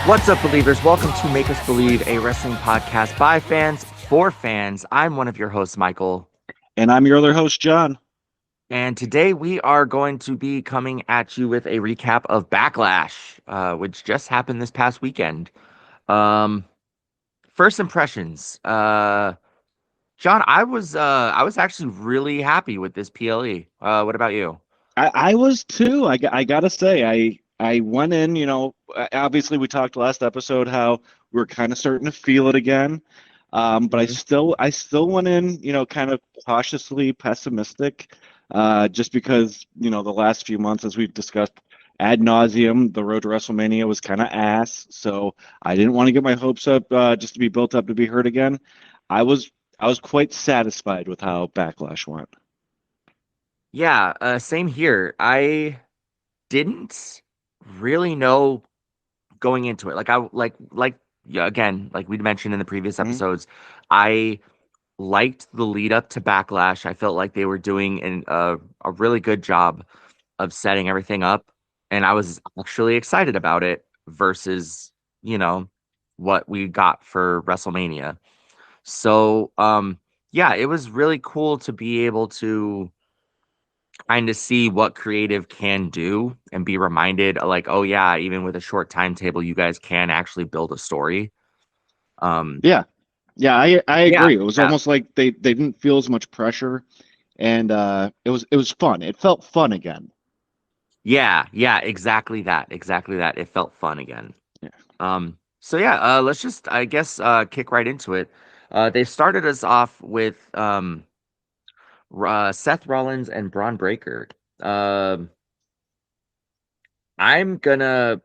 What's up, believers? Welcome to Make Us Believe, a wrestling podcast by fans for fans. I'm one of your hosts, Michael. And I'm your other host, John. And today we are going to be coming at you with a recap of Backlash, which just happened this past weekend. Um, First impressions. John, I was actually really happy with this PLE. What about you? I was too. I gotta say, I went in. Obviously we talked last episode how we were kind of starting to feel it again. But I Mhm. still went in, kind of cautiously pessimistic, just because the last few months, as we've discussed ad nauseum, the road to WrestleMania was kind of ass. So I didn't want to get my hopes up, just to be built up to be hurt again. I was I was quite satisfied with how Backlash went. Yeah, same here. I didn't really know going into it. Like yeah, again, like we mentioned in the previous Mhm. episodes, I liked the lead up to Backlash. I felt like they were doing a really good job of setting everything up, and I was actually excited about it versus, you know, what we got for WrestleMania. So, yeah, it was really cool to be able to kind of see what creative can do and be reminded like, oh yeah, even with a short timetable, you guys can actually build a story. Um, Yeah, yeah, I yeah, agree. It was yeah, almost like they didn't feel as much pressure, and it was fun. It felt fun again. yeah, exactly that. It felt fun again. Yeah. So yeah, let's just, I guess, kick right into it. They started us off with Seth Rollins and Braun Breaker. Um, I'm gonna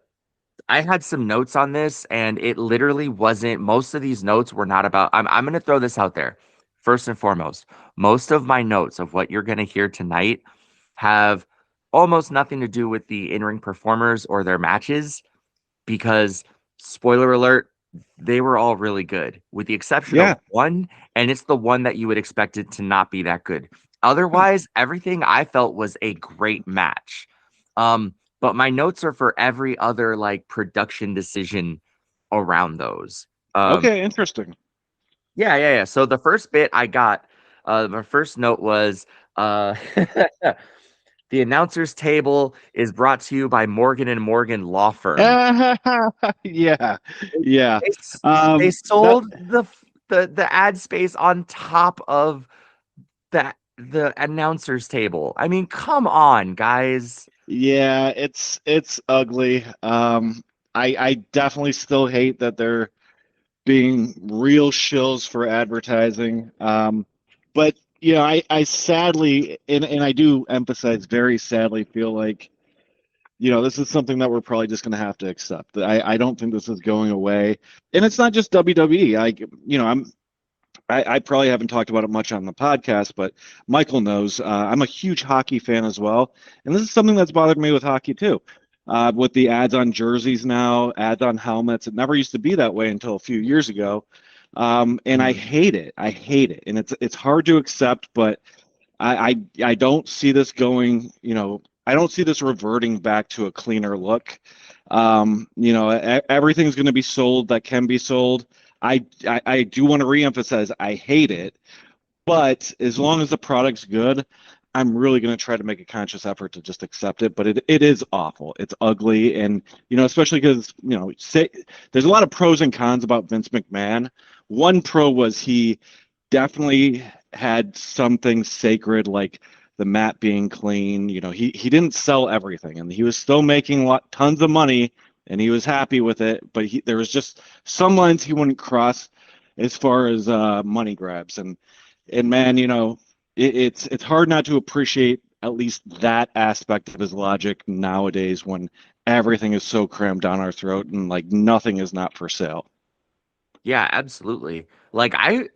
I had some notes on this, and it literally wasn't. Most of these notes were not about. I'm going to throw this out there. First and foremost, most of my notes of what you're going to hear tonight have almost nothing to do with the in-ring performers or their matches, because spoiler alert, they were all really good, with the exception of Yeah. one, and it's the one that you would expect it to not be that good. Huh. Otherwise, everything I felt was a great match. But my notes are for every other like production decision around those. Um, Okay, interesting. yeah. So the first bit I got, my first note was, uh, the announcer's table is brought to you by Morgan and Morgan Law Firm. Yeah, yeah. They they That sold the ad space on top of the announcer's table. I mean, come on, guys. Yeah, it's ugly. I definitely still hate that they're being real shills for advertising. But I sadly, and I do emphasize very sadly, feel like this is something that we're probably just going to have to accept. I don't think this is going away, and it's not just WWE. I probably haven't talked about it much on the podcast, but Michael knows I'm a huge hockey fan as well, and this is something that's bothered me with hockey too. With the ads on jerseys now, ads on helmets, it never used to be that way until a few years ago, and I Mm. hate it. I hate it, and it's hard to accept, but I don't see this going. I don't see this reverting back to a cleaner look. Everything's going to be sold that can be sold. I do want to reemphasize I hate it, but as long as the product's good, I'm really going to try to make a conscious effort to just accept it. But it is awful. It's ugly, and especially because say there's a lot of pros and cons about Vince McMahon. One pro was he definitely had something sacred like the mat being clean. He didn't sell everything, and he was still making tons of money, and he was happy with it. But there was just some lines he wouldn't cross as far as money grabs, and man, it's hard not to appreciate at least that aspect of his logic nowadays when everything is so crammed down our throat and like nothing is not for sale. Yeah, absolutely. Like I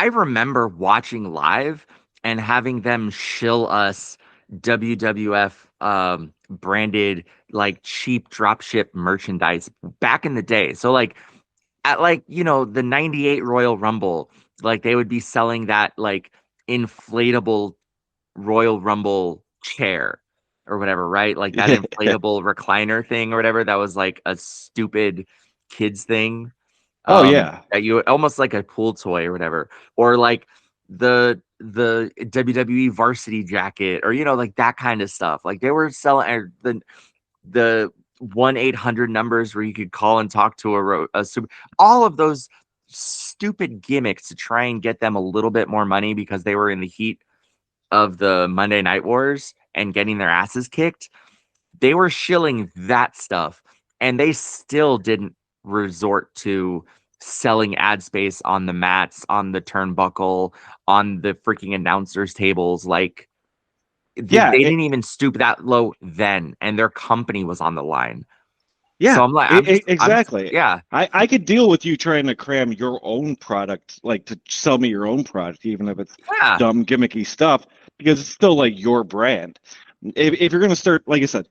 remember watching live and having them shill us WWF branded like cheap dropship merchandise back in the day. So like at like, the 98 Royal Rumble, like they would be selling that like inflatable Royal Rumble chair. or whatever, right? Like that inflatable recliner thing or whatever. That was like a stupid kids thing. Oh yeah. That you almost like a pool toy or whatever, or like the WWE varsity jacket, or like that kind of stuff. Like they were selling the 1-800 numbers where you could call and talk to a super, all of those stupid gimmicks to try and get them a little bit more money because they were in the heat of the Monday Night Wars and getting their asses kicked. They were shilling that stuff, and they still didn't resort to selling ad space on the mats, on the turnbuckle, on the freaking announcers tables. Like Yeah, they didn't even stoop that low then, and their company was on the line. So yeah, exactly. yeah, I could deal with you trying to cram your own product, like to sell me your own product, even if it's yeah, dumb, gimmicky stuff, because it's still like your brand. If you're going to start, like I said,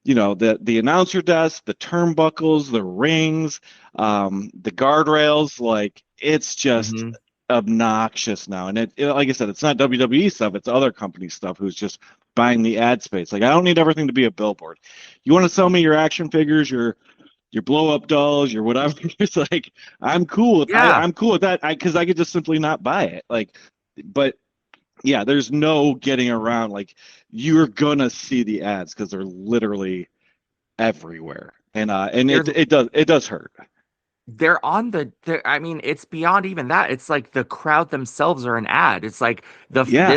the announcer desk, the turnbuckles, the rings, the guardrails, like it's just hmm obnoxious now. And like I said, it's not WWE stuff; it's other company stuff who's just buying the ad space. Like I don't need everything to be a billboard. You want to sell me your action figures, your blow up dolls, your whatever. It's like yeah. I'm cool with that. Because I could just simply not buy it. Like, but yeah, there's no getting around. Like you're gonna see the ads because they're literally everywhere, and There's it does hurt. they're on I mean, it's beyond even that. It's like the crowd themselves are an ad. It's like Yeah.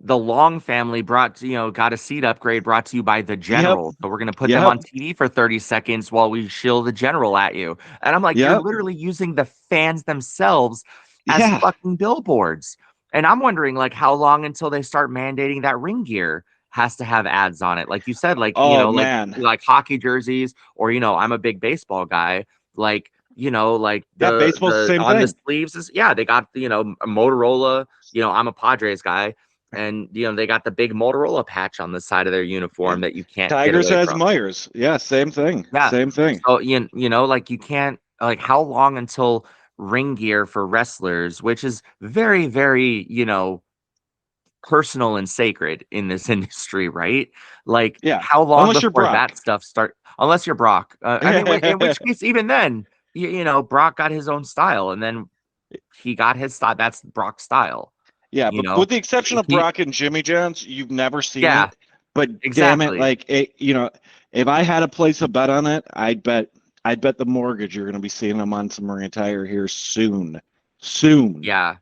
the Long family got a seat upgrade brought to you by the Yep. General. So we're gonna put them Yep. on TV for 30 seconds while we shill the General at you. And I'm like, you're Yep. literally using the fans themselves as Yeah. fucking billboards. And I'm wondering like how long until they start mandating that ring gear has to have ads on it. Like you said, like, Oh like man. hockey jerseys, or I'm a big baseball guy, like like Yeah. the Baseball's the same on the thing. sleeves is, yeah, they got a Motorola. I'm a Padres guy, and they got the big Motorola patch on the side of their uniform that you can't get Tigers away has from. Myers. Yeah. Same thing. Yeah. Same thing. So like you can't, like, how long until ring gear for wrestlers, which is very, very, personal and sacred in this industry, right? Like, Yeah. how long Unless you're before that Brock. stuff start? Unless you're Brock. I mean, in which case, even then, Brock got his own style, and then he got his style. That's Brock's style. Yeah, You but know, with the exception of he, Brock and Jimmy Jones, you've never seen yeah, it. But damn it, exactly. like if I had to place a bet on it, I'd bet the mortgage you're going to be seeing them on some attire here soon, soon, Yeah,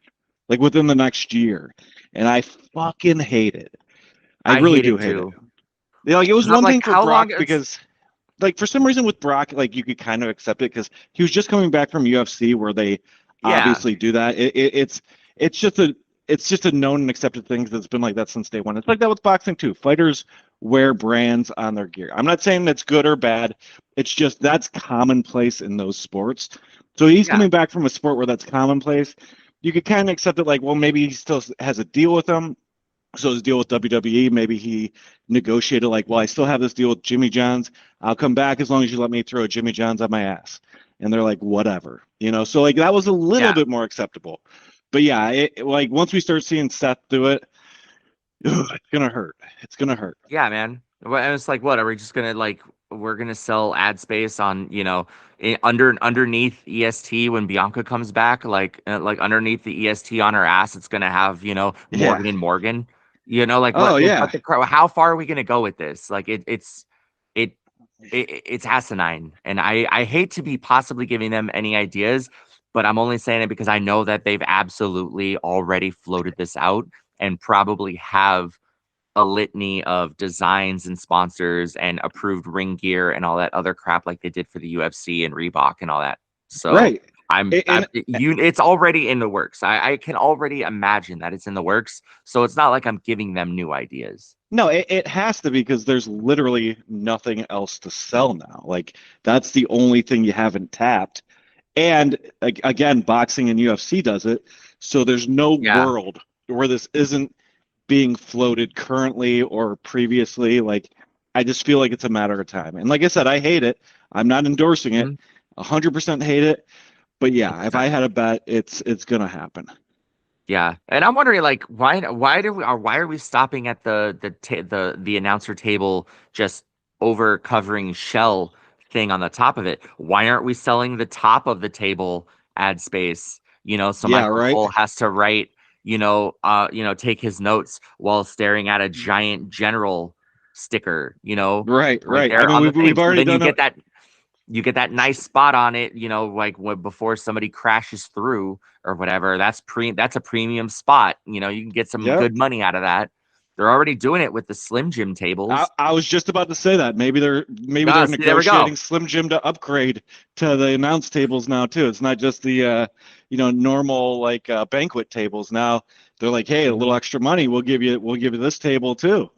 like within the next year. And I fucking hate it. I I really hate do it hate it. too. Yeah, like it was Because I'm one like, thing for how long? Brock It's because like for some reason with Brock, like you could kind of accept it because he was just coming back from UFC where they yeah, obviously do that. It's just a known and accepted thing that's been like that since day one. It's like that with boxing too. Fighters wear brands on their gear. I'm not saying that's good or bad. It's just that's commonplace in those sports. So he's yeah, coming back from a sport where that's commonplace. You could kind of accept it like, well, maybe he still has a deal with them. So his deal with WWE, maybe he negotiated like, well, I still have this deal with Jimmy John's. I'll come back as long as you let me throw Jimmy John's on my ass. And they're like, whatever, So like that was a little yeah, bit more acceptable. But yeah, like once we start seeing Seth do it, it's gonna hurt. It's gonna hurt. yeah, man. And it's like, what are we just gonna like? We're gonna sell ad space on underneath EST when Bianca comes back, like underneath the EST on her ass, it's gonna have Yeah. Morgan and Morgan. Like Oh what yeah. how far are we gonna go with this? Like it, it's asinine, and I hate to be possibly giving them any ideas, but I'm only saying it because I know that they've absolutely already floated this out and probably have a litany of designs and sponsors and approved ring gear and all that other crap like they did for the UFC and Reebok and all that. So Right. And it's already in the works. I can already imagine that it's in the works. So it's not like I'm giving them new ideas. no, it has to be because there's literally nothing else to sell now. Like that's the only thing you haven't tapped. And again, boxing and UFC does it. So there's no Yeah. world where this isn't being floated currently or previously. Like, I just feel like it's a matter of time. And like I said, I hate it. I'm not endorsing it. Mhm. 100% hate it. But yeah, if I 100%. had a bet, it's gonna happen. Yeah, and I'm wondering like why are we stopping at the announcer table just over covering shell thing on the top of it? Why aren't we selling the top of the table ad space? So Yeah, Michael right. Cole has to write, take his notes while staring at a giant general sticker, Right, right right. I there mean, on the we've thing. So already then done it. you get that nice spot on it, like before somebody crashes through or whatever. That's a premium spot. You can get some Yep. good money out of that. They're already doing it with the Slim Jim tables. I was just about to say that. Maybe they're Ah, see, there we go. negotiating Slim Jim to upgrade to the announce tables now too. It's not just the normal like banquet tables. Now they're like, hey, a little Hmm. extra money, we'll give you this table too.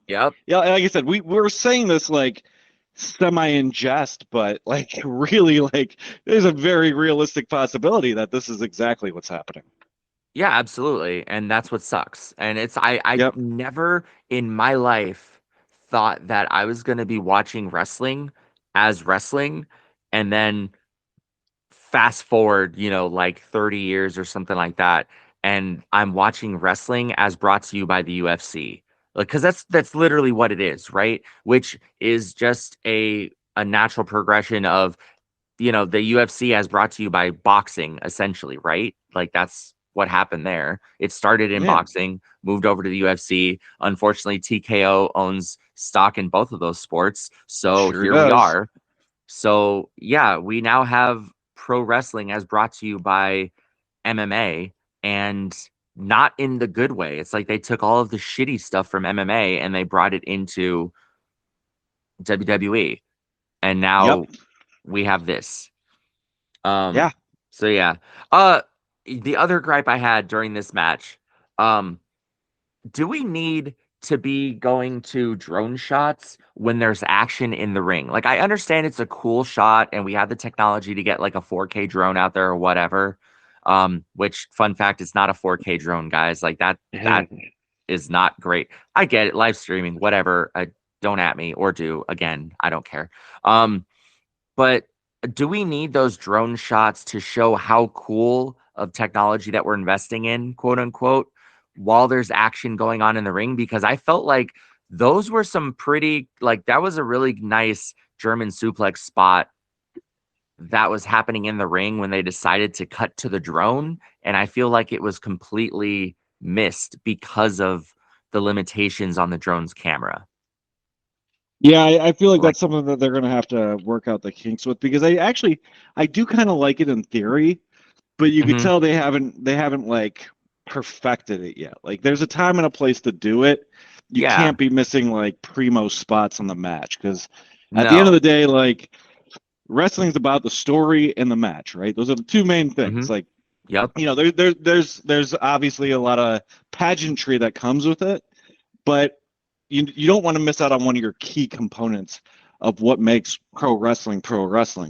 Yep. Yeah, like I said, we were saying this like semi in jest, but like really like there's a very realistic possibility that this is exactly what's happening. Yeah, absolutely. And that's what sucks. And I Yep. never in my life thought that I was going to be watching wrestling as wrestling and then fast forward, like 30 years or something like that, and I'm watching wrestling as brought to you by the UFC. Like, because that's literally what it is, right? Which is just a natural progression of, the UFC as brought to you by boxing, essentially, right? Like that's what happened there. It started in Yeah, boxing, moved over to the UFC. Unfortunately, TKO owns stock in both of those sports. So sure here we does. are. So yeah, we now have pro wrestling as brought to you by MMA, and not in the good way. It's like they took all of the shitty stuff from MMA and they brought it into WWE. And Yep. now we have this. Yeah. So yeah. Uh the other gripe I had during this match, um, do we need to be going to drone shots when there's action in the ring? Like, I understand it's a cool shot and we have the technology to get like a 4K drone out there or whatever. Which fun fact, it's not a 4K drone, guys. Like that is not great. I get it, live streaming, whatever. Don't at me or do again. I don't care. But do we need those drone shots to show how cool of technology that we're investing in, quote unquote, while there's action going on in the ring? Because I felt like those were some pretty, like, that was a really nice German suplex spot that was happening in the ring when they decided to cut to the drone. And I feel like it was completely missed because of the limitations on the drone's camera. Yeah, I feel like Like, that's something that they're gonna have to work out the kinks with because I do kind of like it in theory, but you could mhm, tell they haven't like perfected it yet. Like there's a time and a place to do it. You yeah, can't be missing like primo spots on the match because at the end of no, the day, like wrestling's about the story and the match, right? Those are the two main things. hmm, Like yep, there's obviously a lot of pageantry that comes with it, but you don't want to miss out on one of your key components of what makes pro wrestling.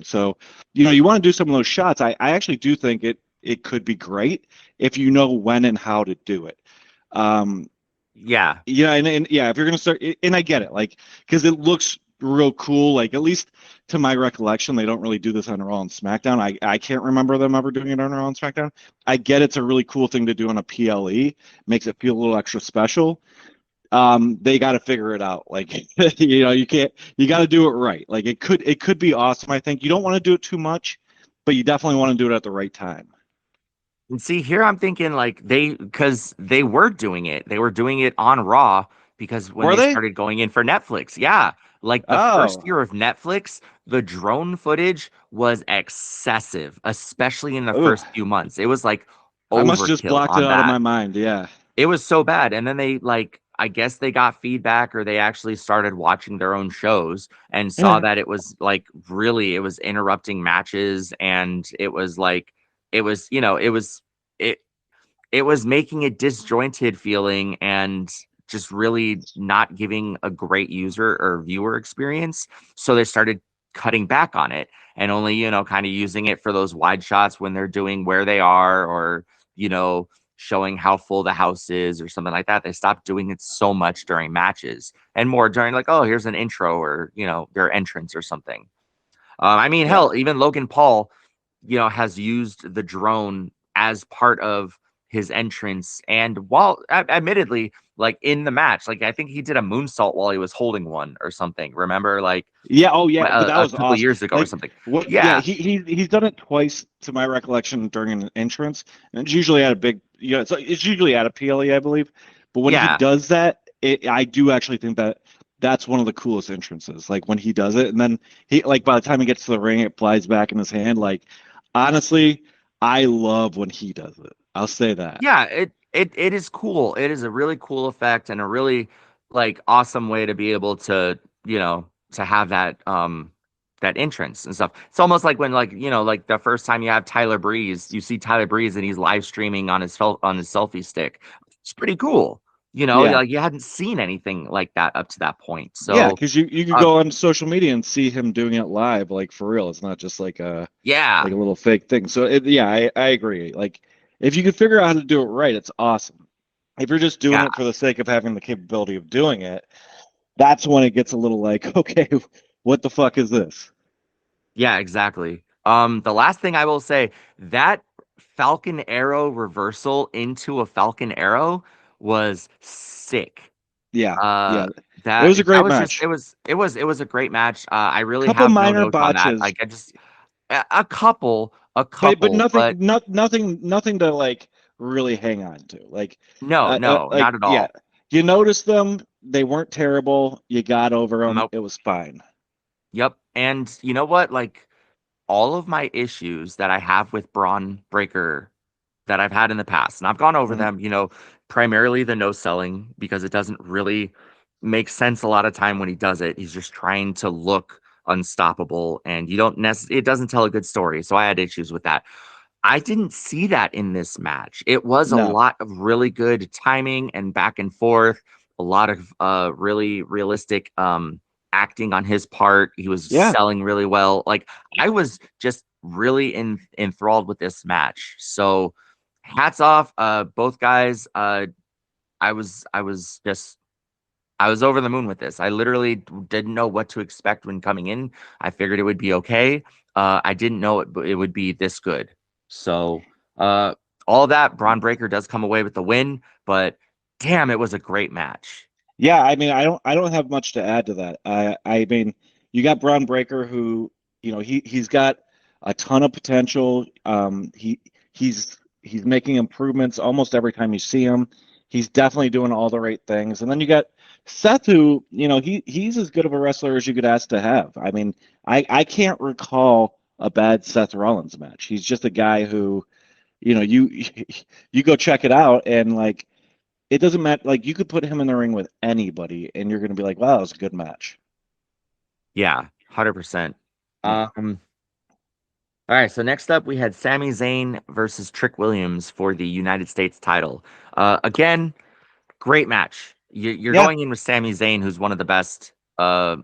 So, you want to do some of those shots. I actually do think it could be great if you know when and how to do it. Um, yeah. yeah, and yeah, if you're gonna start, and I get it, like because it looks real cool. Like at least to my recollection, they don't really do this on Raw and SmackDown. I can't remember them ever doing it on Raw and SmackDown. I get it's a really cool thing to do on a PLE, makes it feel a little extra special. They got to figure it out. Like you can't, you got to do it right. Like it could be awesome. I think you don't want to do it too much, but you definitely want to do it at the right time. And see, here I'm thinking like because they were doing it. They were doing it on Raw because when Were they they? started going in for Netflix. Yeah. Like the first Oh, year of Netflix, the drone footage was excessive, especially in the oh, first few months. It was like I must have just overkill blocked it on out of that. my mind. Yeah. It was so bad. And then they like, I guess they got feedback or they actually started watching their own shows and saw that it was like really, it was interrupting matches. And it was like, it was, it, it was making a disjointed feeling and just really not giving a great user or viewer experience. So they started cutting back on it and only, kind of using it for those wide shots when they're doing where they are or, you know, showing how full the house is or something like that. They stopped doing it so much during matches and more during like, oh, here's an intro or, their entrance or something. I mean, Yeah. hell, even Logan Paul, has used the drone as part of his entrance. And while admittedly, like in the match, like I think he did a moonsault while he was holding one or something. Remember, like Yeah, oh yeah, but that a was couple awesome. years ago or Like something. what? Yeah, Yeah, he's done it twice to my recollection during an entrance, and it's usually at a big, it's usually at a PLE, I believe. But when he yeah, does that, I do actually think that that's one of the coolest entrances. Like when he does it, and then he like by the time he gets to the ring, it flies back in his hand. Like honestly, I love when he does it. I'll say that. yeah. It is cool. It is a really cool effect and a really like awesome way to be able to to have that entrance and stuff. It's almost like when like like the first time you have Tyler Breeze, you see Tyler Breeze and he's live streaming on on his selfie stick. It's pretty cool. Yeah. Like you hadn't seen anything like that up to that point. Yeah, So, because you could uh, go on social media and see him doing it live, like for real. It's not just like yeah, a little fake thing. So yeah, I agree. Like if you could figure out how to do it right, it's awesome. If you're just doing yeah, it for the sake of having the capability of doing it, that's when it gets a little like, okay, what the fuck is this? yeah, exactly. The last thing I will say, that Falcon Arrow reversal into a Falcon Arrow was sick. Yeah, Uh, yeah. It that was a that great was just match. it was a great match. I really Couple have no minor notes on that. botches, Like I just a but couple, nothing, but nothing to like really hang on to. no, no, Like not at yeah, all. you noticed them. They weren't terrible. You got over them. Nope. It was fine. Yep. And you know what? Like all of my issues that I have with Braun Breaker that I've had in the past, and I've gone over Mhm. them, primarily the no selling because it doesn't really make sense a lot of time when he does it. He's just trying to look unstoppable and you don't necessarily it doesn't tell a good story. So I had issues with that. I didn't see that in this match. It was a No. lot of really good timing and back and forth, a lot of really realistic acting on his part. He was Yeah, selling really well. Like I was just really enthralled with this match. So hats off both guys. I was over the moon with this. I literally didn't know what to expect when coming in. I figured it would be okay. I didn't know it would be this good. So, uh, all that, Braun Breaker does come away with the win, but damn, it was a great match. yeah. I mean, I don't have much to add to that. I mean, you got Braun Breaker, who he's got a ton of potential. He's making improvements almost every time you see him. He's definitely doing all the right things. And then you got Seth, who he's as good of a wrestler as you could ask to have. I mean, I can't recall a bad Seth Rollins match. He's just a guy who you you go check it out and like it doesn't matter. Like you could put him in the ring with anybody, and you're going to be like, "Wow, that was a good match." Yeah, 100%. Yeah, All right, so next up we had Sami Zayn versus Trick Williams for the United States title. Again, great match. You're yeah, going in with Sami Zayn, who's one of the best.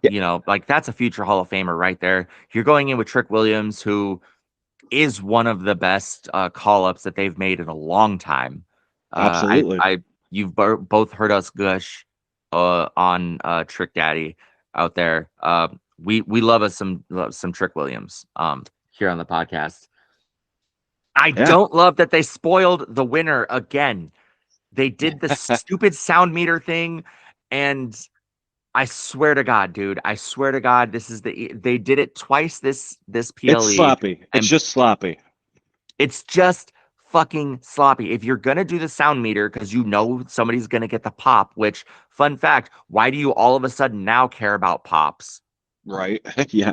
yeah, Like that's a future Hall of Famer right there. You're going in with Trick Williams, who is one of the best call ups that they've made in a long time. absolutely. You've both heard us gush on Trick Daddy out there. We love some Trick Williams here on the podcast. I Yeah, don't love that they spoiled the winner again. They did the stupid sound meter thing, and I swear to God, dude, I swear to God, they did it twice this it's PLE, sloppy. It's and just sloppy, it's just fucking sloppy. If you're gonna do the sound meter because you know somebody's gonna get the pop, which fun fact, why do you all of a sudden now care about pops? right? Yeah,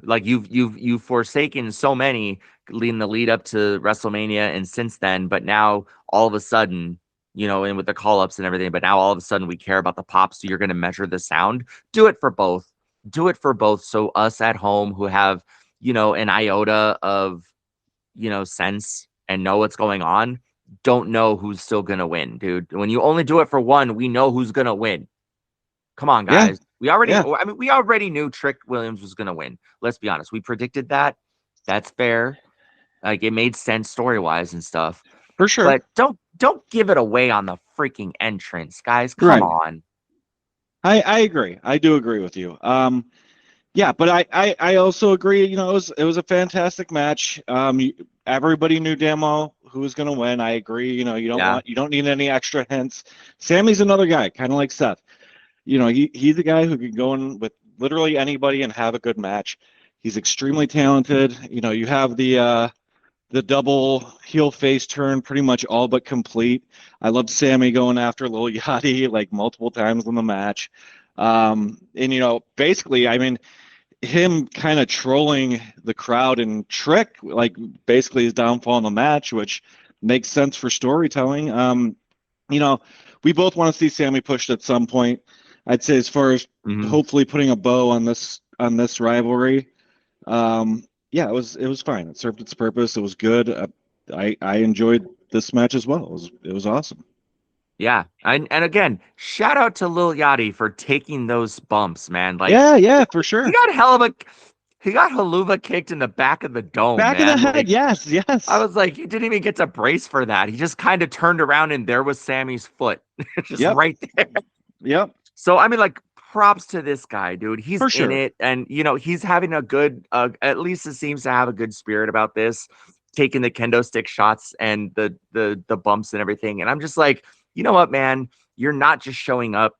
Like you've forsaken so many leading the lead up to WrestleMania and since then, but now all of a sudden, and with the call ups and everything, but now all of a sudden we care about the pops. So you're going to measure the sound. Do it for both. Do it for both. So us at home who have, an iota of, sense and know what's going on, don't know who's still going to win, dude. When you only do it for one, we know who's going to win. Come on, yeah, guys. yeah, We already knew Trick Williams was going to win. Let's be honest. We predicted that. That's fair. Like it made sense story-wise and stuff. for sure. But don't give it away on the freaking entrance, guys. Come Right. on. I agree. I do agree with you. Yeah, but I also agree. It was a fantastic match. Everybody knew damn well who's going to win. I agree. Yeah. You don't need any extra hints. Sammy's another guy, kind of like Seth. He's a guy who can go in with literally anybody and have a good match. He's extremely talented. You have the double heel face turn pretty much all but complete. I love Sammy going after Lil Yachty like multiple times in the match. And basically, I mean, him kind of trolling the crowd and Trick, like basically his downfall in the match, which makes sense for storytelling. You know, we both want to see Sammy pushed at some point. I'd say as far as Hmm. hopefully putting a bow on this rivalry. Yeah, it was fine. It served its purpose. It was good. I enjoyed this match as well. It was awesome. Yeah. And again, shout out to Lil Yachty for taking those bumps, man. Like Yeah, yeah, for he sure. got hell of a he got haluva kicked in the back of the dome, Back of the man. head. Like Yes, I yes. was like, he didn't even get to brace for that. He just kind of turned around and there was Sammy's foot. Just Yep, right there. yep, So I mean, like, props to this guy, dude. He's for in sure. it, and he's having a good. At least it seems to have a good spirit about this, taking the kendo stick shots and the bumps and everything. And I'm just like, you know what, man? You're not just showing up.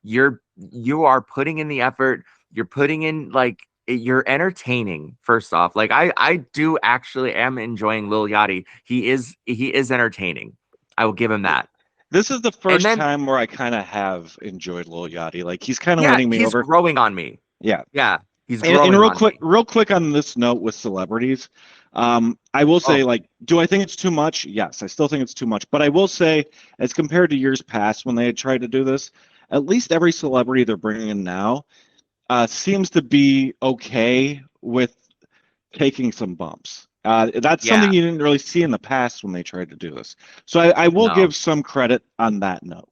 You are putting in the effort. You're putting in like you're entertaining. First off, like I do actually am enjoying Lil Yachty. He is entertaining. I will give him that. This is the And first then time where I kind of have enjoyed Lil Yachty. Like he's kind of yeah, winning me he's over. growing on me. Yeah. Yeah, he's And growing on me. real quick on this note with celebrities, I will say, Oh, like, do I think it's too much? Yes, I still think it's too much. But I will say, as compared to years past when they had tried to do this, at least every celebrity they're bringing in now seems to be okay with taking some bumps. That's something yeah. you didn't really see in the past when they tried to do this. So I will No. give some credit on that note.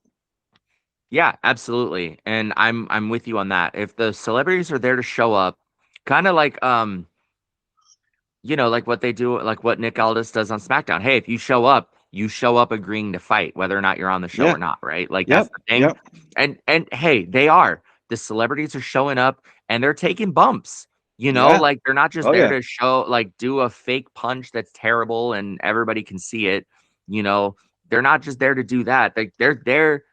Yeah, absolutely. And I'm with you on that. If the celebrities are there to show up, kind of like like what they do, like what Nick Aldis does on SmackDown. Hey, if you show up agreeing to fight, whether or not you're on the show Yeah. or not, right? Like that's Yep. the thing. Yep. And hey, they are. The celebrities are showing up and they're taking bumps. Yeah. Like they're not just Oh there yeah. to show like do a fake punch that's terrible and everybody can see it. You know, they're not just there to do that. They're there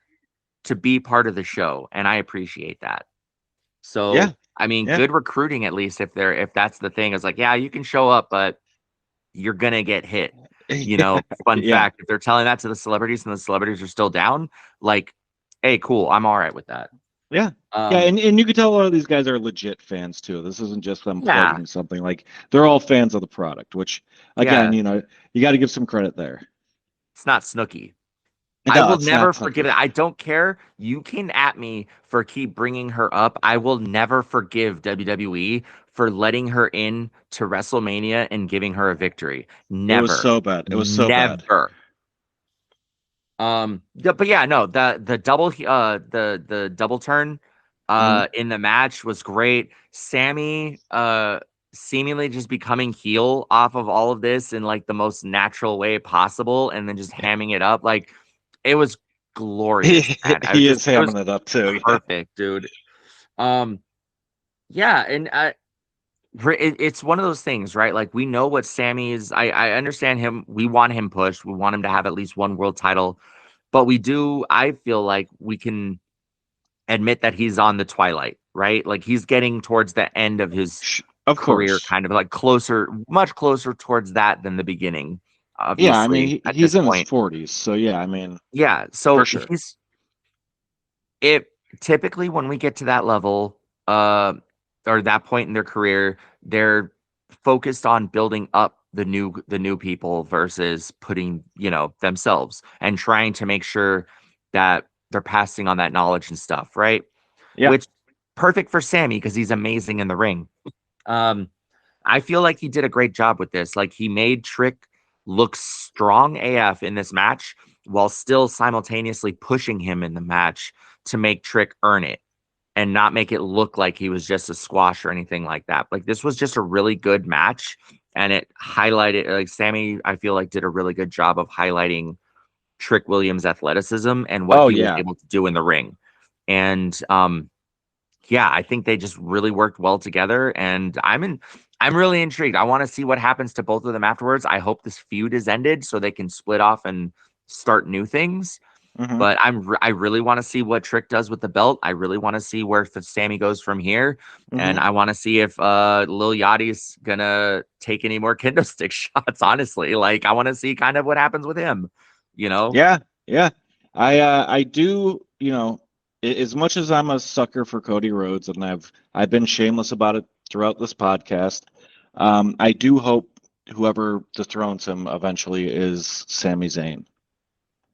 to be part of the show, and I appreciate that. Yeah. So, I mean, Yeah. good recruiting at least if that's the thing. It's like, yeah, you can show up, but you're gonna get hit. Yeah. Fun Yeah. fact, if they're telling that to the celebrities and the celebrities are still down, like, hey, cool, I'm all right with that. Yeah. Yeah, Um, and you can tell a lot of these guys are legit fans too. This isn't just them yeah, plugging something. Like they're all fans of the product, which again, yeah, you got to give some credit there. it's not Snooki. I No, will it's not never forgive Snooki. it. I don't care. You can at me for keep bringing her up. I will never forgive WWE for letting her in to WrestleMania and giving her a victory. It was Never. so bad. It was so bad. Never. But yeah, no, the double turn Hmm. in the match was great. Sammy seemingly just becoming heel off of all of this in like the most natural way possible and then just hamming it up. Like it was He, glorious, man. he is It was hamming it up too. Yeah. perfect, dude. Um, yeah, and it's one of those things, right? Like we know what Sammy is. I understand him. We want him pushed. We want him to have at least one world title, but we do. I feel like we can admit that he's on the twilight, right? Like he's getting towards the end of his Of career, course. kind of like closer, much closer towards that than the beginning. Yeah, I mean, Obviously, at he's this in his point, 40s, so yeah, I mean, yeah. for So sure. he's it typically when we get to that level, uh, or that point in their career, they're focused on building up the new people versus putting, themselves and trying to make sure that they're passing on that knowledge and stuff, right? Yeah. Which perfect for Sammy because he's amazing in the ring. Um, I feel like he did a great job with this. Like he made Trick look strong AF in this match while still simultaneously pushing him in the match to make Trick earn it and not make it look like he was just a squash or anything like that. Like this was just a really good match and it highlighted like Sammy, I feel like did a really good job of highlighting Trick Williams' athleticism and what Oh he was yeah. able to do in the ring. And yeah, I think they just really worked well together and I'm really intrigued. I want to see what happens to both of them afterwards. I hope this feud is ended so they can split off and start new things. Hmm. But I really want to see what Trick does with the belt. I really want to see where Sammy goes from here, and Hmm. I want to see if Lil Yachty's gonna take any more kendo stick shots. Honestly, like I want to see kind of what happens with him. You know. Yeah, yeah. I do, as much as I'm a sucker for Cody Rhodes, and I've been shameless about it throughout this podcast. I do hope whoever dethrones him eventually is Sami Zayn.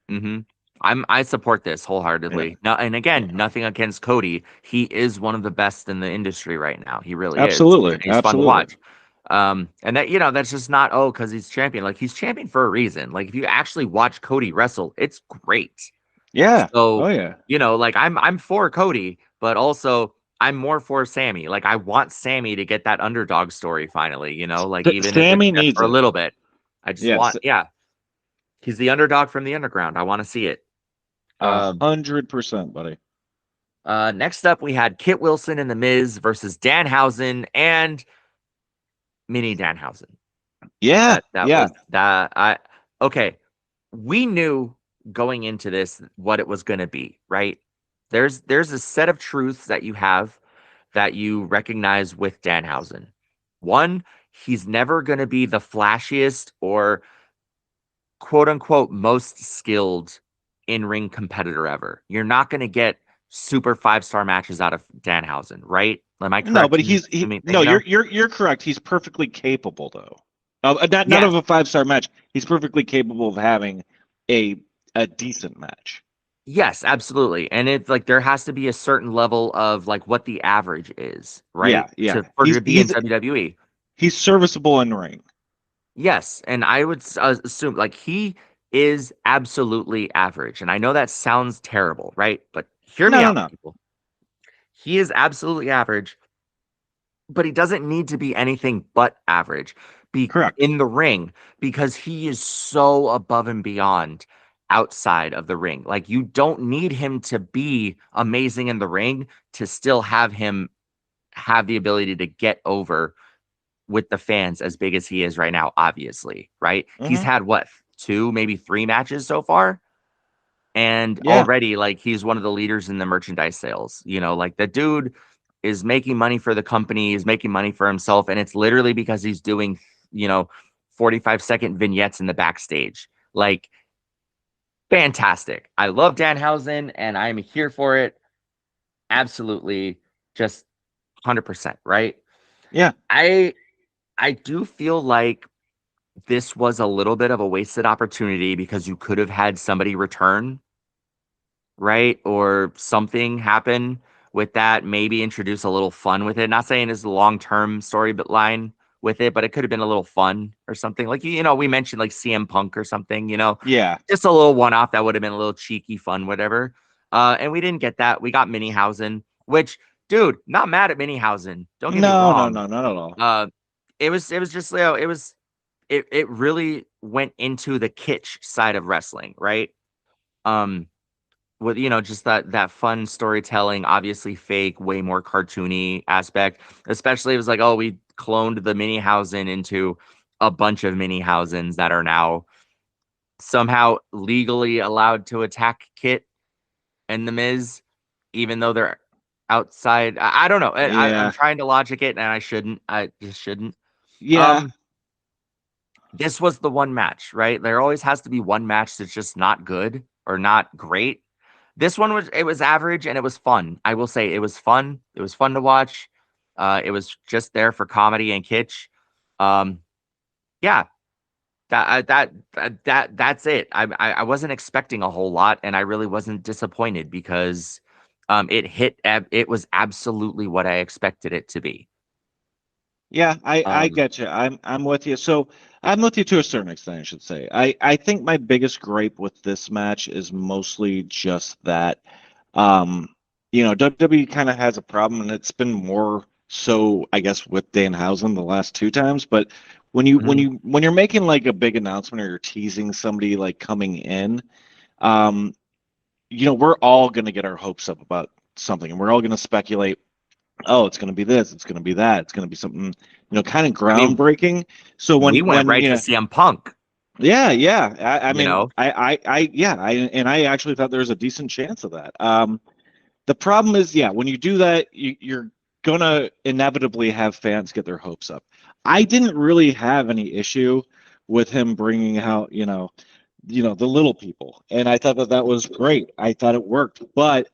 hmm I support this Yeah, wholeheartedly. Now, and again, yeah. nothing against Cody. He is one of the best in the industry right now. He really is. Absolutely, He's fun to absolutely. watch. And that that's just not because he's champion. Like he's champion for a reason. Like if you actually watch Cody wrestle, it's great. Yeah. Oh So, yeah. like I'm for Cody, but also I'm more for Sammy. Like I want Sammy to get that underdog story finally, like even if it's Sammy just needs for a it. little bit. I just want, Yes, yeah, he's the underdog from the underground. I want to see it. a Um, 100%, buddy. Next up we had Kit Wilson and The Miz versus Danhausen and Mini Danhausen. Yeah, That yeah. was that I okay. We knew going into this what it was going to be, right? There's a set of truths that you have that you recognize with Danhausen. One, he's never going to be the flashiest or quote unquote most skilled in-ring competitor ever. You're not going to get super five-star matches out of Danhausen, right? Am I No, correct but in he's he. assuming No, that? you're correct. He's perfectly capable, though. Not Yes. of a 5-star match. He's perfectly capable of having a a decent match. Yes, absolutely. And it's like there has to be a certain level of like what the average is, Yeah, right? yeah. To be in WWE. He's serviceable in ring. Yes, and I would assume like he is absolutely average. And I know that sounds terrible, right? But hear No, me no, out, no. people. He is absolutely average, but he doesn't need to be anything but average be Correct. in the ring because he is so above and beyond outside of the ring. Like you don't need him to be amazing in the ring to still have him have the ability to get over with the fans as big as he is right now, obviously, right? He's Hmm. had what, two, maybe three matches so far? And Yeah. already, like, he's one of the leaders in the merchandise sales. Like the dude is making money for the company, he's making money for himself. And it's literally because he's doing, you know, 45-second vignettes in the backstage. Like, fantastic. I love Danhausen and I'm here for it. Absolutely. Just 100%, right? Yeah. I I do feel like this was a little bit of a wasted opportunity because you could have had somebody return, right? Or something happen with that, maybe introduce a little fun with it. Not saying it's a long-term story but line with it, but it could have been a little fun or something. Like, we mentioned like CM Punk or something, Yeah. just a little one-off that would have been a little cheeky fun, whatever. And we didn't get that. We got Minihausen, which, dude, not mad at Minihausen. Don't get me No, no, wrong. no, not at all. Uh, it was just, it really went into the kitsch side of wrestling, right? Um, with just that fun storytelling, obviously fake, way more cartoony aspect. Especially it was like, oh, we cloned the mini housing into a bunch of mini housings that are now somehow legally allowed to attack Kit and the Miz, even though they're outside. I don't know. I'm Yeah. trying to logic it, and I shouldn't. I just shouldn't. Yeah. Um, this was the one match, right? There always has to be one match that's just not good or not great. This one was average and it was fun. I will say it was fun. It was fun to watch. It was just there for comedy and kitsch. Um, yeah, that's it. I wasn't expecting a whole lot, and I really wasn't disappointed because it was absolutely what I expected it to be. Yeah, I Um, get you. I'm with you. So I'm with you to a certain extent, I should say. I think my biggest gripe with this match is mostly just that um WWE kind of has a problem, and it's been more so, I guess, with Danhausen the last two times. But mhm. when you're making like a big announcement or you're teasing somebody like coming in, um, we're all gonna get our hopes up about something, and we're all gonna speculate oh, it's going to be this, it's going to be that, it's going to be something, kind of I mean, groundbreaking. So we went when right to CM Punk, yeah, yeah, I you mean, know? yeah, and I actually thought there was a decent chance of that. The problem is, yeah, when you do that, you're gonna inevitably have fans get their hopes up. I didn't really have any issue with him bringing out, the little people, and I thought that that was great. I thought it worked, but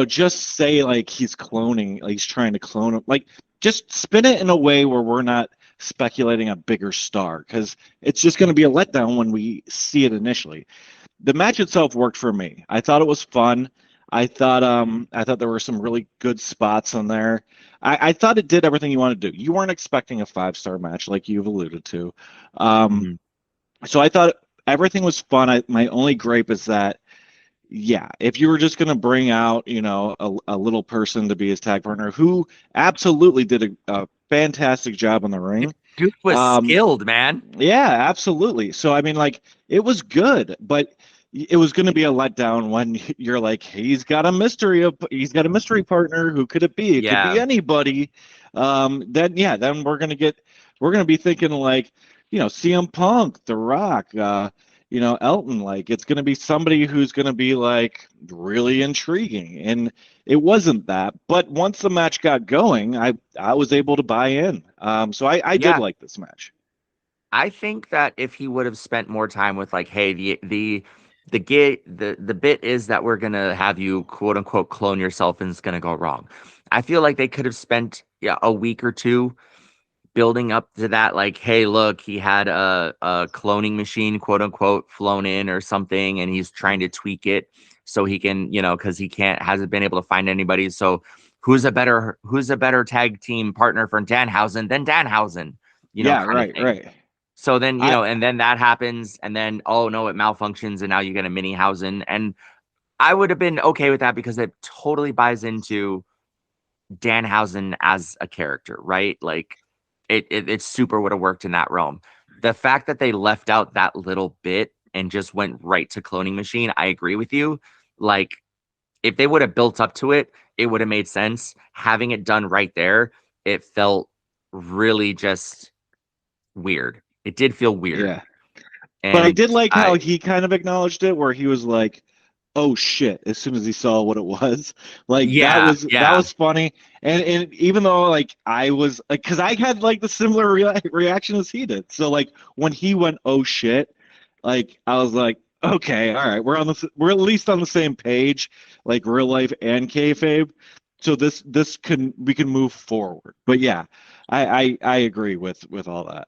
just say like he's cloning, like he's trying to clone him. Like, just spin it in a way where we're not speculating a bigger star, because it's just going to be a letdown when we see it initially. The match itself worked for me. I thought it was fun. I thought there were some really good spots on there. I thought it did everything you want to do. You weren't expecting a 5-star match like you've alluded to. Um, Mhm. so I thought everything was fun. My only gripe is that, yeah, if you were just going to bring out, a little person to be his tag partner, who absolutely did a fantastic job on the ring. Dude was Um, skilled, man. yeah, absolutely. So I mean, like, it was good, but it was going to be a letdown when you're like, he's got a mystery partner. Who could it be? It could be Yeah. anybody. Then yeah, then we're gonna be thinking like, CM Punk, The Rock, Elton. Like, it's going to be somebody who's going to be like really intriguing, and it wasn't that. But once the match got going, I was able to buy in. So I did Yeah. like this match. I think that if he would have spent more time with like, hey, the bit is that we're gonna have you quote unquote clone yourself and it's gonna go wrong. I feel like they could have spent, yeah, a week or two building up to that, like, hey, look, he had a cloning machine, quote unquote, flown in or something, and he's trying to tweak it so he can, because he hasn't been able to find anybody. So who's a better tag team partner for Danhausen than Danhausen, Yeah, kind of right, thing. right. So then, I and then that happens, and then, oh no, it malfunctions, and now you get a mini Hausen. And I would have been okay with that because it totally buys into Danhausen as a character, right? Like it super would have worked in that realm. The fact that they left out that little bit and just went right to cloning machine, I agree with you. Like, if they would have built up to it, it would have made sense. Having it done right there, it felt really just weird. It did feel weird. yeah. But I And did like how I he kind of acknowledged it, where he was like, "Oh shit," as soon as he saw what it was. Like, that Yeah, was that yeah. was funny. And even though, like, I was like, because I had like the similar reaction as he did. So like when he went, "Oh shit," like I was like, "Okay, all right, we're at least on the same page, like real life and kayfabe. So this can we can move forward." But yeah, I agree with all that.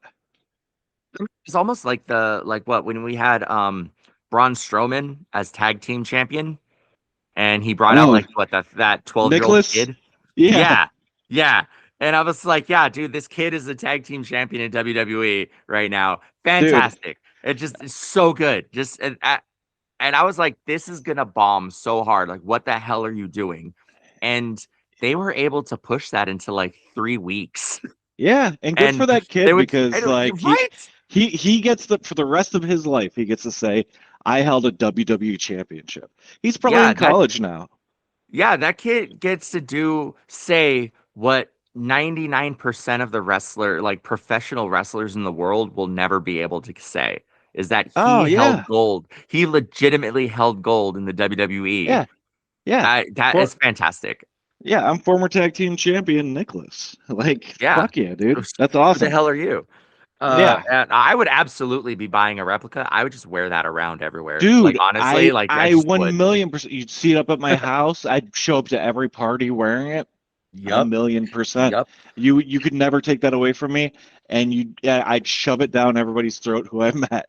It's almost like what when we had Braun Strowman as tag team champion and he brought out Oh, like that 12-year-old Nicholas, kid. yeah, Yeah. Yeah. And I was like, yeah, dude, this kid is a tag team champion in WWE right now. dude. Fantastic. It just is so good. And I was like, this is gonna bomb so hard. Like, what the hell are you doing? And they were able to push that into like 3 weeks. Yeah, and good for And that they kid, would, because like right? he gets the for the rest of his life he gets to say, I held a WWE championship. He's probably Yeah, in college now. that kid gets to say what 99% of the like professional wrestlers in the world will never be able to say, is that Oh he held yeah. gold. He legitimately held gold in the WWE. Yeah. Yeah. That is For fantastic. yeah, I'm former tag team champion Nicholas. Like, Yeah. fuck yeah, dude. That's Who the awesome. hell are you? Yeah. And I would absolutely be buying a replica. I would just wear that around everywhere. Like, Dude, honestly, I like I I just one would. million percent, you'd see it up at my house. I'd show up to every party wearing it. A Yup. million percent. Yup. You could never take that away from me. And yeah, I'd shove it down everybody's throat who I met.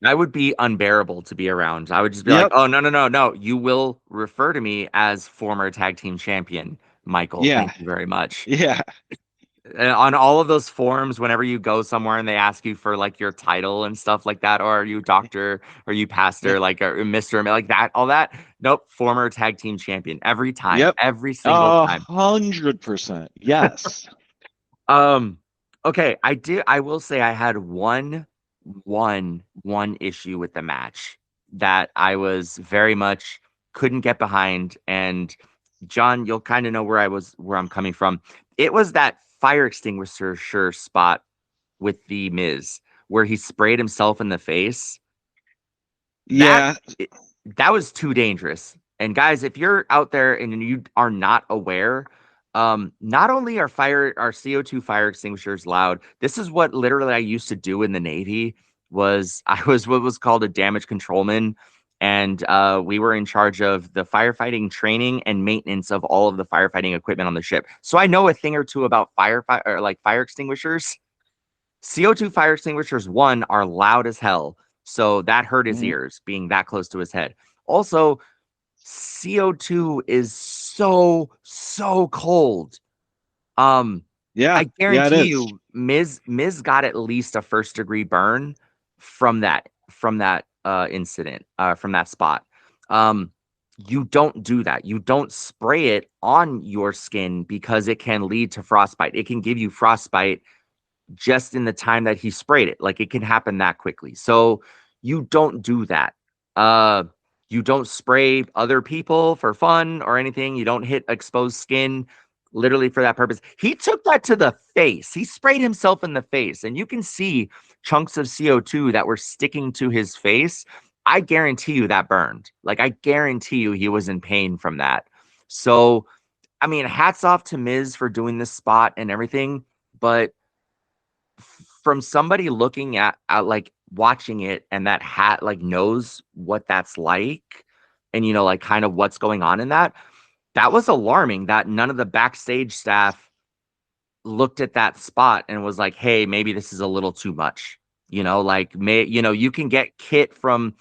I would be unbearable to be around. I would just be like, Yep. "Oh, no, no, no, no. You will refer to me as former tag team champion, Michael. Yeah. Thank you very much." Yeah. On all of those forums, whenever you go somewhere and they ask you for like your title and stuff like that, or are you doctor, or you Yeah. pastor, like or Mr. Like that, all that. Nope, former tag team champion every time, Yep. every single A time. 100%. Yes. Um, okay, I will say I had one issue with the match that I was very much couldn't get behind. And John, you'll kind of know where I'm coming from. It was that fire extinguisher sure spot with the Miz where he sprayed himself in the face. That Yeah, that was too dangerous. And guys, if you're out there and you are not aware, not only are CO2 fire extinguishers loud, this is what literally I used to do in the Navy was I was what was called a damage controlman. And we were in charge of the firefighting training and maintenance of all of the firefighting equipment on the ship. So I know a thing or two about fire extinguishers. CO2 fire extinguishers, one, are loud as hell. So that hurt his mhm. ears being that close to his head. Also, CO2 is so cold. Um, Yeah, I yeah, it guarantee is. you, Miz got at least a first degree burn from that incident, from that spot. Um, you don't do that. You don't spray it on your skin because it can lead to frostbite. It can give you frostbite just in the time that he sprayed it. Like it can happen that quickly. So you don't do that. Uh you don't spray other people for fun or anything. You don't hit exposed skin literally for that purpose. He took that to the face. He sprayed himself in the face and you can see chunks of CO2 that were sticking to his face. I guarantee you that burned. Like I guarantee you he was in pain from that. So I mean, hats off to Miz for doing this spot and everything, but from somebody looking at like watching it and that hat like knows what that's like and like kind of what's going on in that was alarming that none of the backstage staff looked at that spot and was like, hey, maybe this is a little too much. Like you can get kit from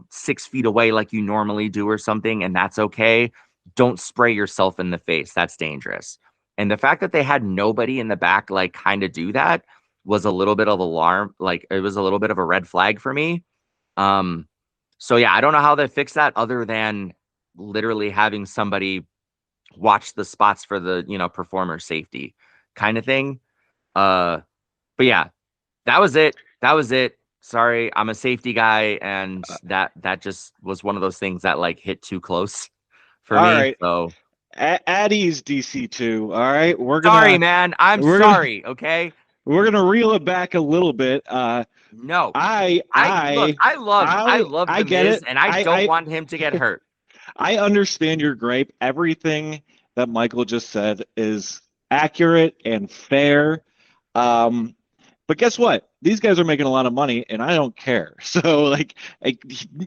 6 feet away like you normally do or something, and that's okay. Don't spray yourself in the face. That's dangerous. And the fact that they had nobody in the back like kind of do that was a little bit of alarm. Like it was a little bit of a red flag for me. Um, so yeah, I don't know how they fix that other than literally having somebody watch the spots for the performer safety kind of thing. uh but yeah, that was it. Sorry, I'm a safety guy, and that just was one of those things that like hit too close for All me. right. So Addie's DC2. All right, sorry, man, I'm we're gonna sorry. Okay, we're gonna reel it back a little bit. no, I I look, I I love I the get Miz, it. and I don't want him to get hurt. I understand your gripe. Everything that Michael just said is accurate and fair. Um, but guess what? These guys are making a lot of money, and I don't care. So, like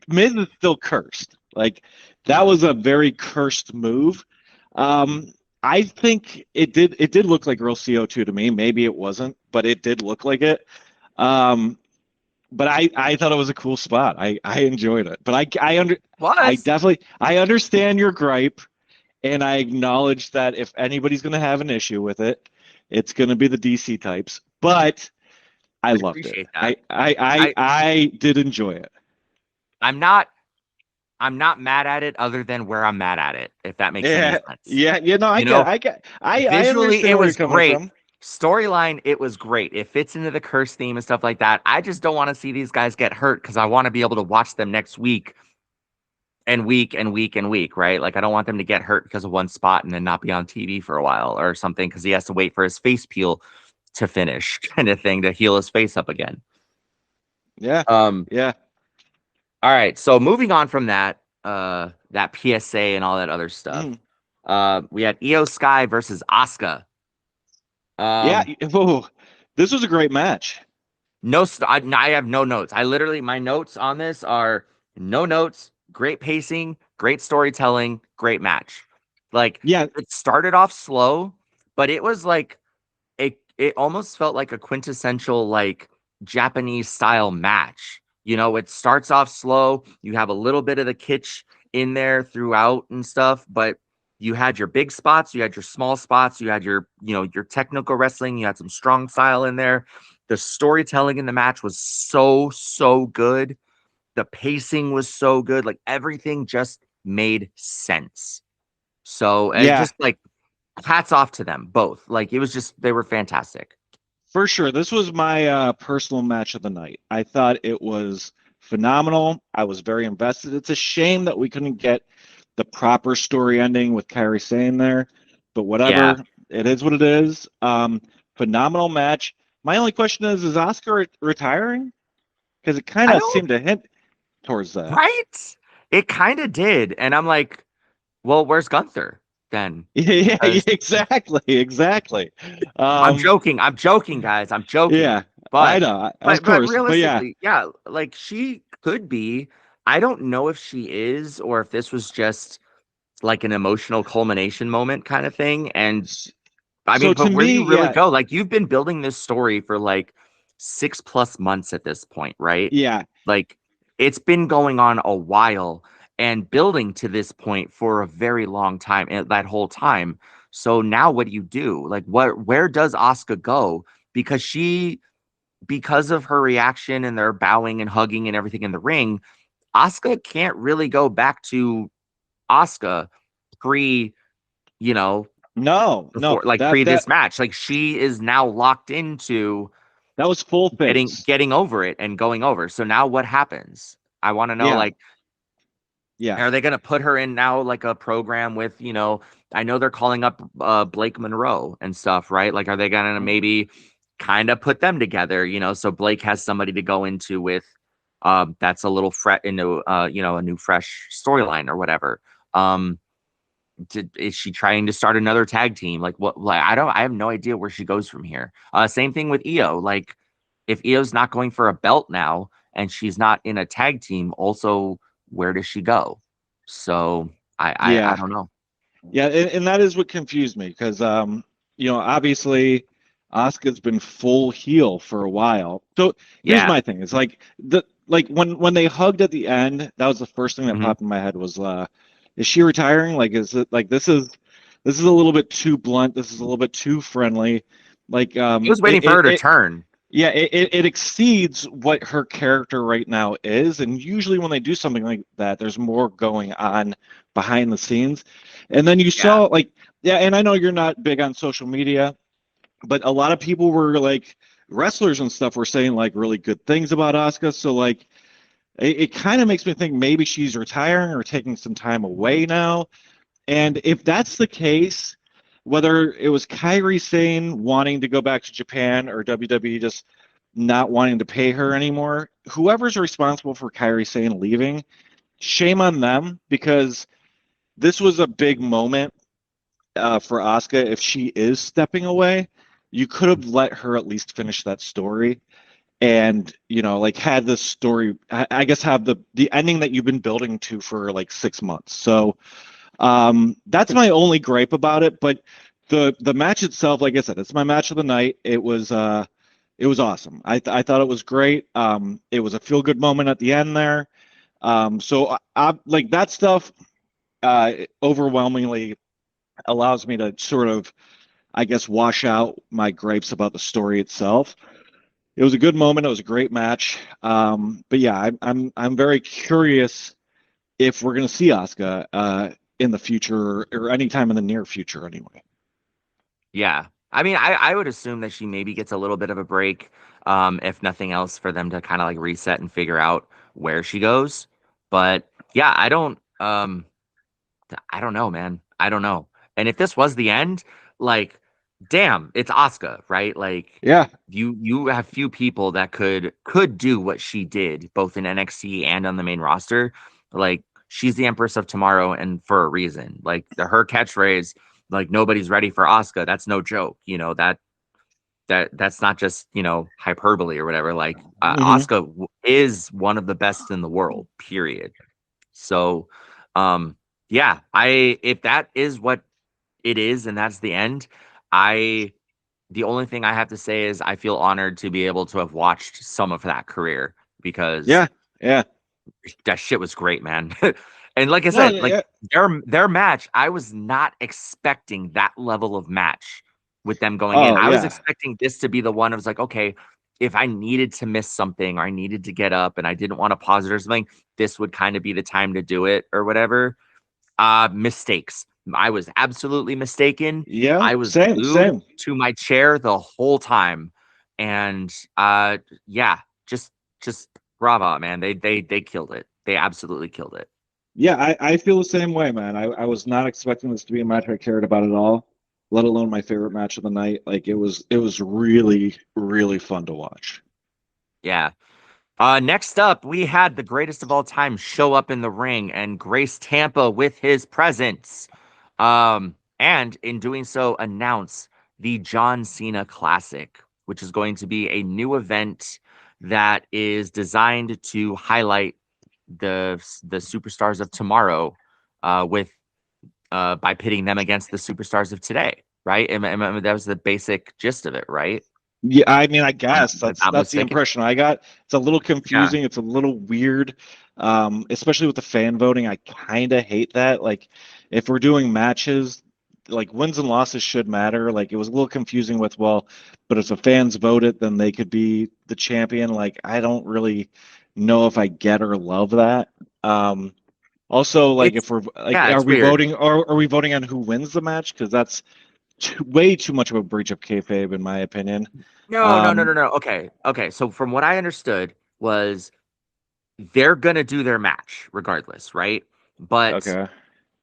Miz is still cursed. Like that was a very cursed move. Um, I think it did look like real CO2 to me. Maybe it wasn't, but it did look like it. Um, but I thought it was a cool spot. I enjoyed it. But Was I understand your gripe, and I acknowledge that if anybody's going to have an issue with it, it's going to be the DC types. But I I loved it. appreciate that. I I I did enjoy it. I'm not I'm not mad at it other than where I'm mad at it, if that makes any Yeah, sense. yeah, I You get, know, I get, I visually understand it where you're was coming great. from. Storyline, it was great. It fits into the curse theme and stuff like that. I just don't want to see these guys get hurt because I want to be able to watch them next week and week and week and week, right? Like I don't want them to get hurt because of one spot and then not be on TV for a while or something because he has to wait for his face peel to finish, kind of thing, to heal his face up again. Yeah, Um, yeah. all right. So moving on from that PSA and all that other stuff. Mhm. We had Io Sky versus Asuka. Yeah. Um, Oh, this was a great match. No, I have no notes. I literally, my notes on this are no notes, great pacing, great storytelling, great match. Like Yeah, it started off slow, but it was like it almost felt like a quintessential like Japanese style match. It starts off slow. You have a little bit of the kitsch in there throughout and stuff, but you had your big spots, you had your small spots, you had your technical wrestling, you had some strong style in there. The storytelling in the match was so good. The pacing was so good. Like everything just made sense. So, yeah, just like hats off to them both. Like it was just they were fantastic. for sure. This was my personal match of the night. I thought it was phenomenal. I was very invested. It's a shame that we couldn't get the proper story ending with Kairi Sane there, but Yeah. whatever. It is what it is. Phenomenal match. My only question is Asuka retiring? Because it kind I of don't seemed to hint towards that. right? It kind of did. And I'm like, well, where's Gunther then? Yeah, yeah, Because exactly, exactly. I'm Um, joking. I'm joking, guys. I'm joking. yeah, I But know, of but course, but yeah, realistically, yeah, like she could be. I don't know if she is or if this was just like an emotional culmination moment kind of thing. And I so mean, to but where do me, you really yeah, go? Like you've been building this story for like 6+ months at this point, right? yeah, Like it's been going on a while and building to this point for a very long time, and that whole time. So now what do you do? Like where does Asuka go? Because because of her reaction and their bowing and hugging and everything in the ring, Asuka can't really go back to Asuka pre, you know, no, no, before like that pre that this match. Like she is now locked into that was full getting face. getting over it and going over. So now what happens? I want to know Yeah, like yeah, are they going to put her in now like a program with, I know they're calling up Blake Monroe and stuff, right? Like are they going to maybe kind of put them together, so Blake has somebody to go into with that's a little fret into a new fresh storyline or whatever. Um is she trying to start another tag team? Like what? Like I have no idea where she goes from here. Same thing with Io. Like if Io's not going for a belt now and she's not in a tag team, also where does she go? So I yeah, don't know. yeah, and that is what confused me because obviously Asuka's been full heel for a while. So here's Yeah. my thing: it's like when they hugged at the end, that was the first thing that Hmm. popped in my head was, is she retiring? Like, is it like this is a little bit too blunt. This is a little bit too friendly. Like, I was waiting for her to turn. yeah, it exceeds what her character right now is. And usually when they do something like that, there's more going on behind the scenes. And then you Yeah. saw like, yeah, and I know you're not big on social media, but a lot of people were like wrestlers and stuff were saying like really good things about Asuka. So like it kind of makes me think maybe she's retiring or taking some time away now. And if that's the case, whether it was Kyrie Sane wanting to go back to Japan or WWE just not wanting to pay her anymore, whoever's responsible for Kyrie Sane leaving, shame on them because this was a big moment for Asuka. If she is stepping away, you could have let her at least finish that story and like had this story. I guess have the ending that you've been building to for like 6 months. So that's my only gripe about it. But the match itself, like I said, it's my match of the night. It was awesome. I thought it was great. It was a feel good moment at the end there. So like that stuff overwhelmingly allows me to sort of, I guess, wash out my gripes about the story itself. It was a good moment. It was a great match. But yeah, I'm very curious if we're going to see Asuka in the future or anytime in the near future, anyway. Yeah. I mean, I would assume that she maybe gets a little bit of a break, if nothing else, for them to kind of like reset and figure out where she goes. But yeah, I don't know, man. I don't know. And if this was the end, like, damn, it's Asuka, right? Like, Yeah, you have few people that could do what she did, both in NXT and on the main roster. Like, she's the Empress of Tomorrow, and for a reason. Like, her catchphrase, like, nobody's ready for Asuka. That's no joke. That's not just hyperbole or whatever. Like, hmm, Asuka is one of the best in the world. Period. So, yeah, I if that is what it is and that's the end, I the only thing I have to say is I feel honored to be able to have watched some of that career because yeah, yeah. that shit was great, man. And like I No, said, yeah, like yeah. their match, I was not expecting that level of match with them going in. Oh, I was yeah. expecting this to be the one. I was like, okay, if I needed to miss something or I needed to get up and I didn't want to pause it or something, this would kind of be the time to do it or whatever. Mistakes. I was absolutely mistaken. Yeah, I was same, glued same. to my chair the whole time. And yeah, just bravo, man. They killed it. They absolutely killed it. Yeah, I feel the same way, man. I was not expecting this to be a match I cared about at all, let alone my favorite match of the night. Like it was really, really fun to watch. Yeah. Next up, we had the greatest of all time show up in the ring and grace Tampa with his presence. And in doing so, announce the John Cena Classic, which is going to be a new event that is designed to highlight the superstars of tomorrow, with by pitting them against the superstars of today. Right? That was the basic gist of it, right? Yeah, I mean, I I'm, guess that's I'm that's the mistaken. impression I got. It's a little Yeah. confusing. It's a little weird, especially with the fan voting. I kind of hate that. Like, if we're doing matches, like wins and losses should matter. Like, it was a little confusing with, well, but if the fans vote it, then they could be the champion. Like, I don't really know if I get or love that. Um, Also, like, It's if we're like, yeah, are it's we weird. voting, or are we voting on who wins the match? Because that's way too much of a breach of kayfabe, in my opinion. No, no, no, Um, no, no. Okay. Okay. So from what I understood was they're gonna do their match regardless, right? But okay.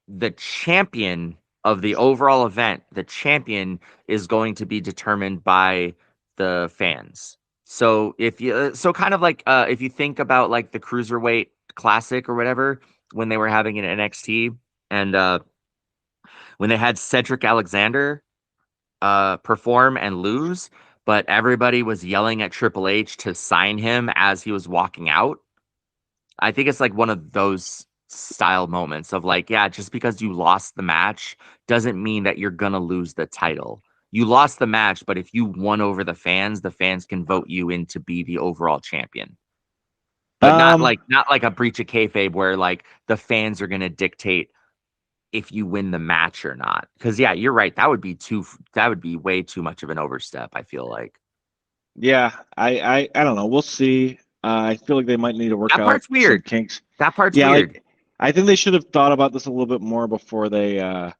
the champion of the overall event, the champion is going to be determined by the fans. So if you so kind of like if you think about like the Cruiserweight Classic or whatever when they were having an NXT and when they had Cedric Alexander perform and lose, but everybody was yelling at Triple H to sign him as he was walking out. I think it's like one of those style moments of like, yeah, just because you lost the match doesn't mean that you're gonna lose the title. You lost the match, but if you won over the fans can vote you in to be the overall champion. But Um, not like a breach of kayfabe where like the fans are gonna dictate if you win the match or not. Because yeah, you're right. That would be way too much of an overstep, I feel like. yeah, I don't know. We'll see. I feel like they might need to work That out part's some weird. kinks. That part's Yeah, weird. like I think they should have thought about this a little bit more before they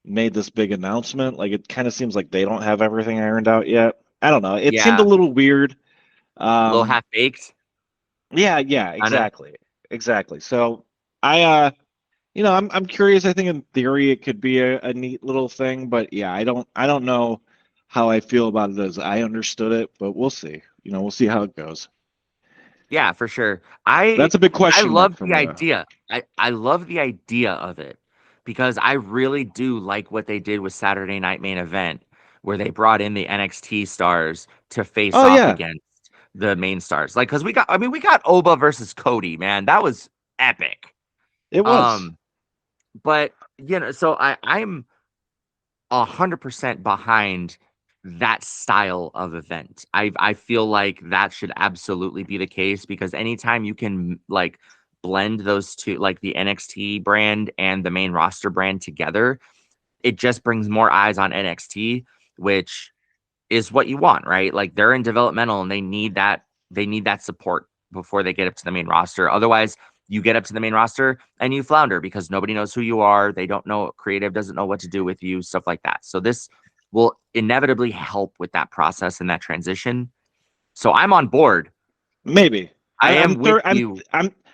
made this big announcement. Like it kind of seems like they don't have everything ironed out yet. I don't know. It seemed a Yeah, little weird. a little Um, half baked, yeah, yeah, kind of. exactly. Exactly. So I I'm curious. I think in theory it could be a neat little thing, but yeah, I don't know how I feel about it as I understood it, but we'll see. We'll see how it goes. Yeah, for sure. I That's a big I question mark love for the me though. idea. I love the idea of it because I really do like what they did with Saturday Night Main Event, where they brought in the NXT stars to face Oh off yeah, against the main stars. Like, because we got Oba versus Cody, man. That was epic. it was. Um, but so I'm 100% behind that style of event. I feel like that should absolutely be the case because anytime you can like blend those two, like the NXT brand and the main roster brand together, it just brings more eyes on NXT, which is what you want, right? Like they're in developmental and they need that support before they get up to the main roster. Otherwise, you get up to the main roster and you flounder because nobody knows who you are. They don't know creative doesn't know what to do with you, stuff like that. So this will inevitably help with that process and that transition. So I'm on board. Maybe. I I, I'm am with thir- you.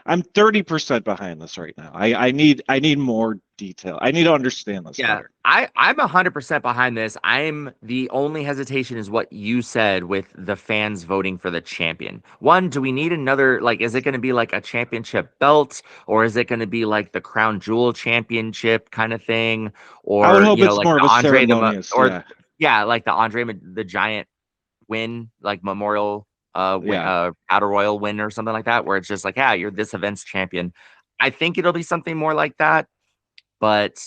I'm 30% behind this right now. I need more detail. I need to understand this Yeah, better. I'm 100% behind this. I'm the only hesitation is what you said with the fans voting for the champion. One, do we need another like is it going to be like a championship belt or is it going to be like the crown jewel championship kind of thing I would or hope it's like more of the a Andre ceremonious. or Yeah, yeah, like the the Giant win, like memorial yeah. battle royal win or something like that where it's just like, yeah, you're this event's champion. I think it'll be something more like that but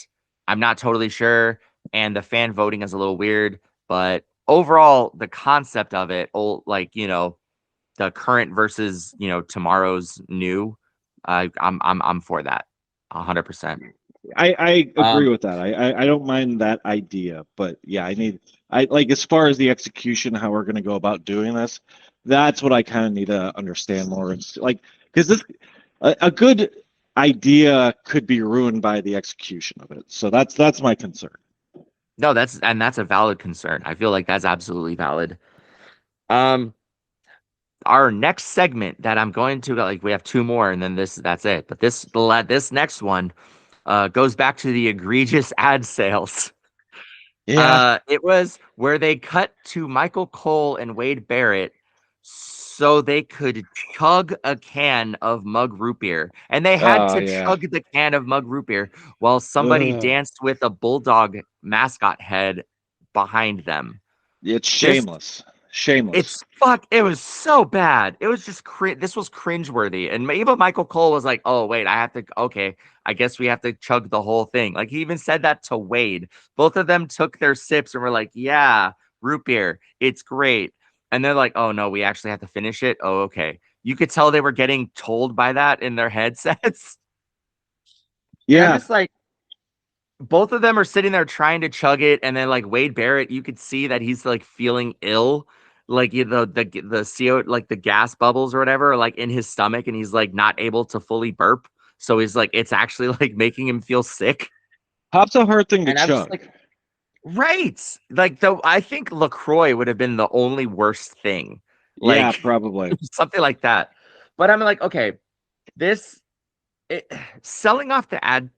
I'm not totally sure. And the fan voting is a little weird, but overall, the concept of it, like the current versus tomorrow's new, I'm for that, 100%. I agree Um, with that. I don't mind that idea, but yeah, I like as far as the execution, how we're going to go about doing this. That's what I kind of need to understand more. It's like because this a good idea could be ruined by the execution of it. So that's my concern. no, that's a valid concern. I feel like that's absolutely valid. Um, our next segment that I'm going to like, we have two more, and then that's it. But this next one goes back to the egregious ad sales. Yeah. It was where they cut to Michael Cole and Wade Barrett so they could chug a can of mug root beer. And they had Oh to yeah. chug the can of mug root beer while somebody Ugh. danced with a bulldog mascot head behind them. It's This shameless. Shameless. it was so bad. It was just this was cringeworthy. And even Michael Cole was like, "Oh, wait, I have to okay, I guess we have to chug the whole thing." Like he even said that to Wade. Both of them took their sips and were like, "Yeah, root beer. It's great." And they're like, "Oh no, we actually have to finish it." Oh, okay. You could tell they were getting told by that in their headsets. And I'm Yeah. just like, both of them are sitting there trying to chug it, and then like Wade Barrett, you could see that he's like feeling ill, like the CO, like the gas bubbles or whatever, are, like in his stomach, and he's like not able to fully burp. So he's like, it's actually like making him feel sick. Pop's a hard thing to And I'm just chug. like, right, like though I think Lacroix would have been the only worst thing, Yeah, like probably. something like that. But I'm like, okay, this it, selling off the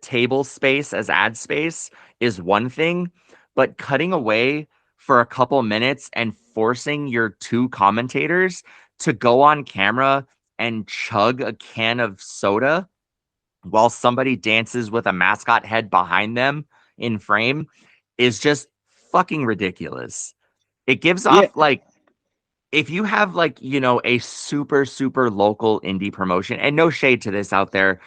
table space as ad space is one thing, but cutting away for a couple minutes and forcing your two commentators to go on camera and chug a can of soda while somebody dances with a mascot head behind them in frame is just fucking ridiculous. It gives Yeah, off like, if you have like, a super local indie promotion, and no shade to this out there,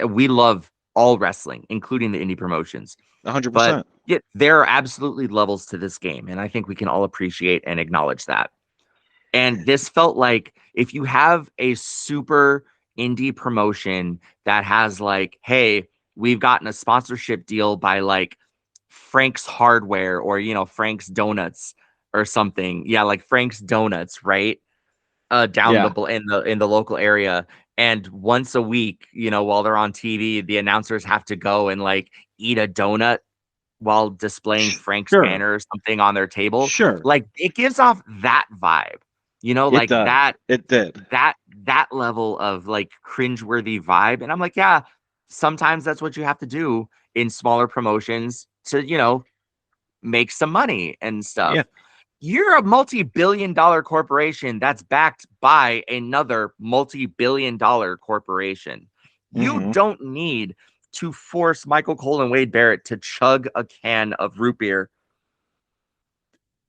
we love all wrestling, including the indie promotions, but 100%. yeah, there are absolutely levels to this game, and I think we can all appreciate and acknowledge that. And this felt like, if you have a super indie promotion that has like, hey, we've gotten a sponsorship deal by like Frank's Hardware, or Frank's Donuts or something. Yeah, like Frank's Donuts, right? Down Yeah. in the local area. And once a week, while they're on TV, the announcers have to go and like eat a donut while displaying Frank's Sure. banner or something on their table. Sure. Like it gives off that vibe, It like does. that It did. that that level of like cringeworthy vibe. And I'm like, yeah, sometimes that's what you have to do in smaller promotions to, make some money and Yeah. stuff. You're a multi-billion-dollar corporation that's backed by another multi-billion-dollar corporation. You Hmm. don't need to force Michael Cole and Wade Barrett to chug a can of root beer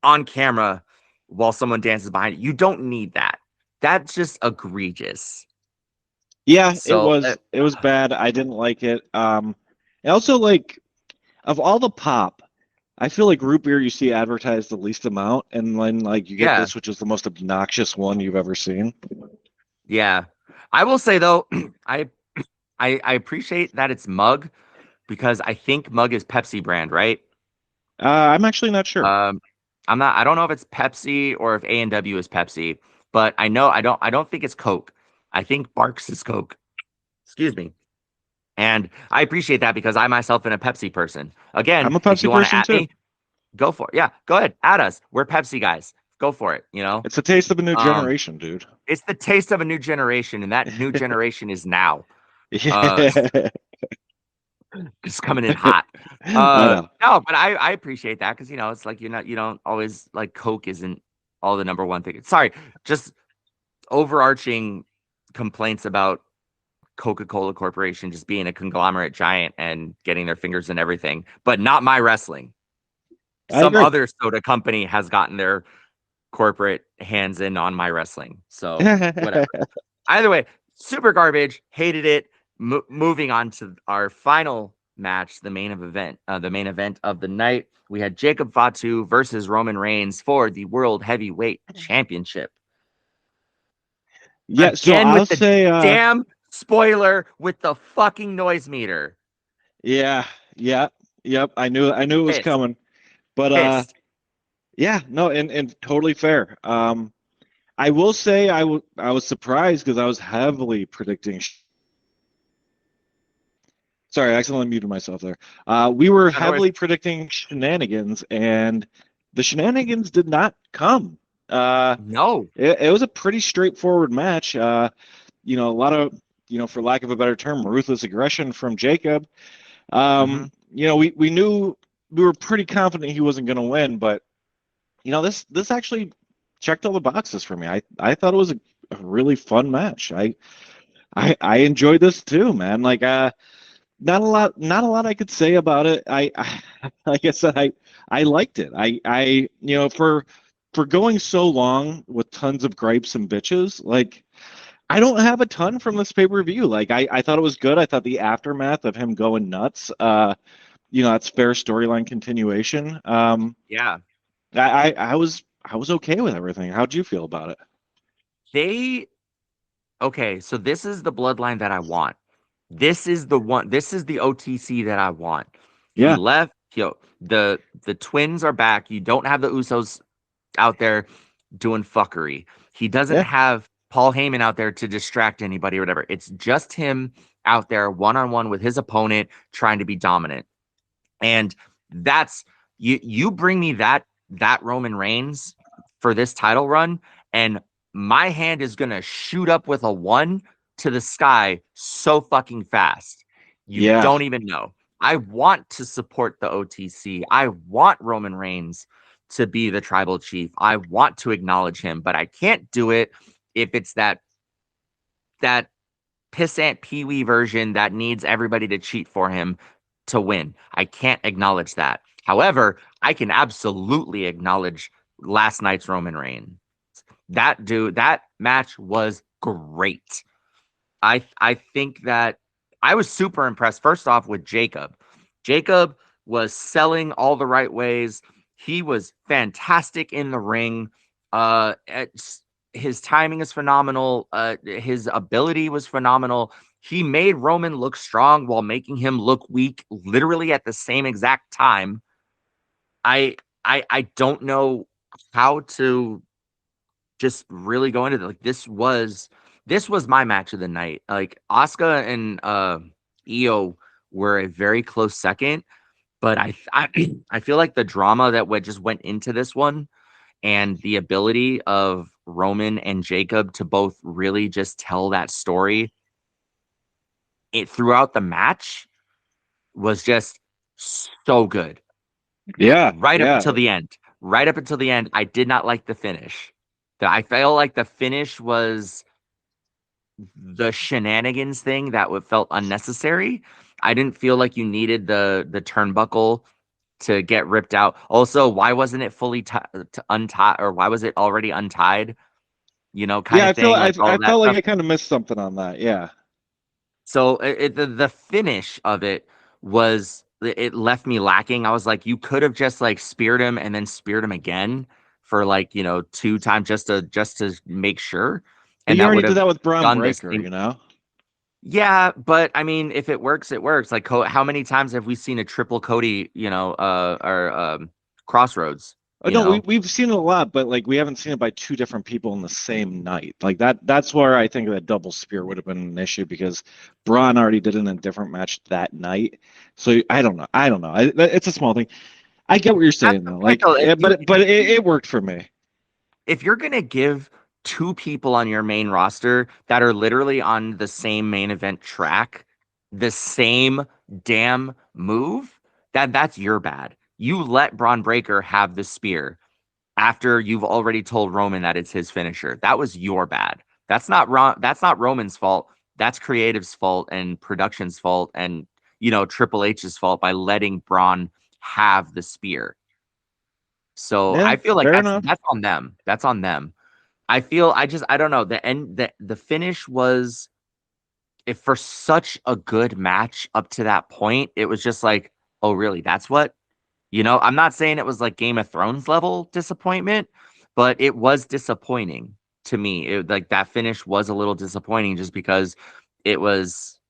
on camera while someone dances behind you. You don't need that. That's just egregious. Yeah, it So, was it was bad. I didn't like it. And also like of all the pop, I feel like root beer you see advertised the least amount, and then like you get yeah, this, which is the most obnoxious one you've ever seen. yeah. I will say though, I I appreciate that it's Mug, because I think Mug is Pepsi brand, right? I'm actually not sure. Um, I don't know if it's Pepsi or if A&W is Pepsi, but I don't think it's Coke. I think Barks is Coke. Excuse me. And I appreciate that, because I myself am a Pepsi person. Again, I'm a if you Pepsi want to person at too. me, go for it. Yeah, go ahead. Add us. We're Pepsi guys. Go for it, It's a taste of a new Um, generation, dude. it's the taste of a new generation, and that new generation is now. Uh, Yeah. it's coming in hot. I know. No, but I appreciate that, because it's like, you don't always like, Coke isn't all the number one thing. Sorry, just overarching complaints about Coca-Cola Corporation just being a conglomerate giant and getting their fingers in everything, but not my wrestling. I Some agree. other soda company has gotten their corporate hands in on my wrestling. So whatever. Either way, super garbage. Hated it. Moving on to our final match, the main event of the night. We had Jacob Fatu versus Roman Reigns for the World Heavyweight Championship. Yeah, so Again with I'll the say damn spoiler with the fucking noise meter. yeah, yeah, yep. I knew it was Pissed. coming. But Pissed. yeah, no, and totally fair. I will say I was surprised because I was heavily predicting. Sorry, I accidentally muted myself there. We were Otherwise, heavily predicting shenanigans, and the shenanigans did not come. No. It was a pretty straightforward match. A lot of, for lack of a better term, ruthless aggression from Jacob. Hmm. We knew we were pretty confident he wasn't going to win, but this actually checked all the boxes for me. I thought it was a really fun match. I enjoyed this too, man. Like not a lot I could say about it. Like I said, I liked it. For going so long with tons of gripes and bitches, like I don't have a ton from this pay-per-view. Like I thought it was good. I thought the aftermath of him going nuts, that's fair storyline continuation. Yeah. I was okay with everything. How'd you feel about it? They Okay, so this is the bloodline that I want. This is the one. This is the OTC that I want. He Yeah, left. The twins are back. You don't have the Usos out there doing fuckery. He doesn't yeah, have Paul Heyman out there to distract anybody or whatever. It's just him out there one on one with his opponent trying to be dominant. And that's you bring me that Roman Reigns for this title run, and my hand is gonna shoot up with a one to the sky so fucking fast. You yeah, don't even know. I want to support the OTC. I want Roman Reigns to be the tribal chief. I want to acknowledge him, but I can't do it if it's that pissant peewee version that needs everybody to cheat for him to win. I can't acknowledge that. However, I can absolutely acknowledge last night's Roman Reigns. That match was great. I think that I was super impressed first off with Jacob. Jacob was selling all the right ways. He was fantastic in the ring. His timing is phenomenal. His ability was phenomenal. He made Roman look strong while making him look weak, literally at the same exact time. I I don't know how to just really go into it. Like this was my match of the night. Like Asuka and Io were a very close second, but I I feel like the drama that just went into this one and the ability of Roman and Jacob to both really just tell that story it throughout the match was just so good. yeah, Right up yeah. until the end. Right up until the end, I did not like the finish. I felt like the finish was the shenanigans thing that felt unnecessary. I didn't feel like you needed the turnbuckle to get ripped out. Also, why wasn't it fully untied, or why was it already untied? Kind Yeah, of thing, like all I of that felt like stuff. I kind of missed something on that. Yeah. So the finish of it it left me lacking. I was like, you could have just like speared him and then speared him again for like two times just to make sure, But and you that already would did have that with Braun done this Breaker, thing. you know? Yeah, but I mean, if it works, it works. Like, how many times have we seen a triple Cody, or Crossroads, Oh, you no, know? we've seen it a lot, but like we haven't seen it by two different people in the same night. Like that's where I think that double spear would have been an issue because Braun already did it in a different match that night. So I don't know. I don't know. It's a small thing. I get what you're That's saying the though. point, Like, though. but it worked for me. If you're gonna give two people on your main roster that are literally on the same main event track the same damn move, that's your bad. You let Braun Breaker have the spear after you've already told Roman that it's his finisher. That was your bad. That's not Roman's fault. That's creative's fault and production's fault and Triple H's fault by letting Braun have the spear. So Yeah, I feel like fair that's enough. that's on them. That's on them. I don't know. The finish was, if for such a good match up to that point, it was just like, oh really? That's what? I'm not saying it was like Game of Thrones level disappointment, but it was disappointing to me. Like that finish was a little disappointing just because it was,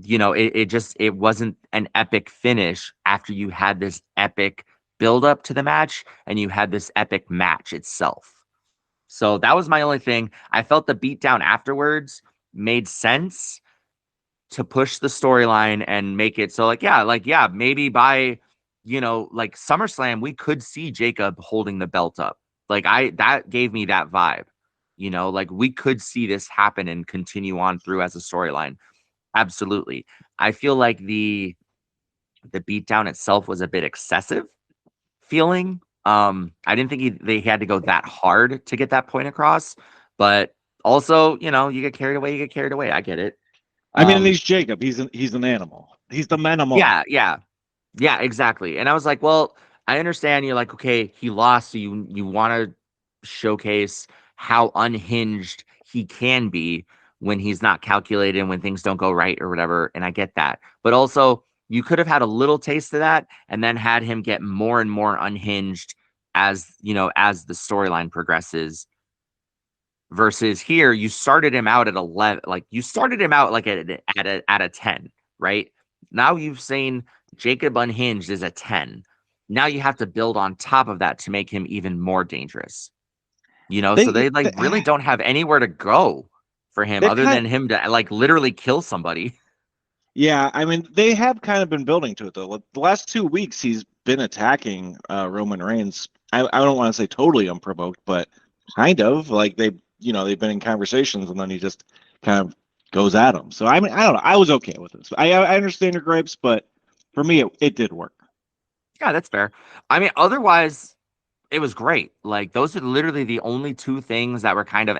it wasn't an epic finish after you had this epic build up to the match and you had this epic match itself. So that was my only thing. I felt the beatdown afterwards made sense to push the storyline and make it so like, yeah, maybe by like SummerSlam we could see Jacob holding the belt up. Like that gave me that vibe. Like we could see this happen and continue on through as a storyline. Absolutely. I feel like the beatdown itself was a bit excessive feeling. I didn't think they had to go that hard to get that point across, but also, you get carried away, you get carried away. I get it. I mean, and Um, he's Jacob. He's an animal. He's the manimal. yeah, yeah. Yeah, exactly. And I was like, well, I understand you're like, okay, he lost, so you want to showcase how unhinged he can be when he's not calculated and when things don't go right or whatever, and I get that. But also, you could have had a little taste of that and then had him get more and more unhinged as the storyline progresses versus here you started him out at 11, like you started him out like at a 10, right? Now you've seen Jacob unhinged is a 10. Now you have to build on top of that to make him even more dangerous. So They, they like they really don't have anywhere to go for him they've other kind than him to like literally kill somebody. Yeah, I mean, they have kind of been building to it though. The last 2 weeks, he's been attacking Roman Reigns. I don't want to say totally unprovoked, but kind of like they've been in conversations, and then he just kind of goes at him. So I mean, I don't know. I was okay with this. I understand your gripes, but for me, it did work. Yeah, that's fair. I mean, otherwise it was great. Like those are literally the only two things that were kind of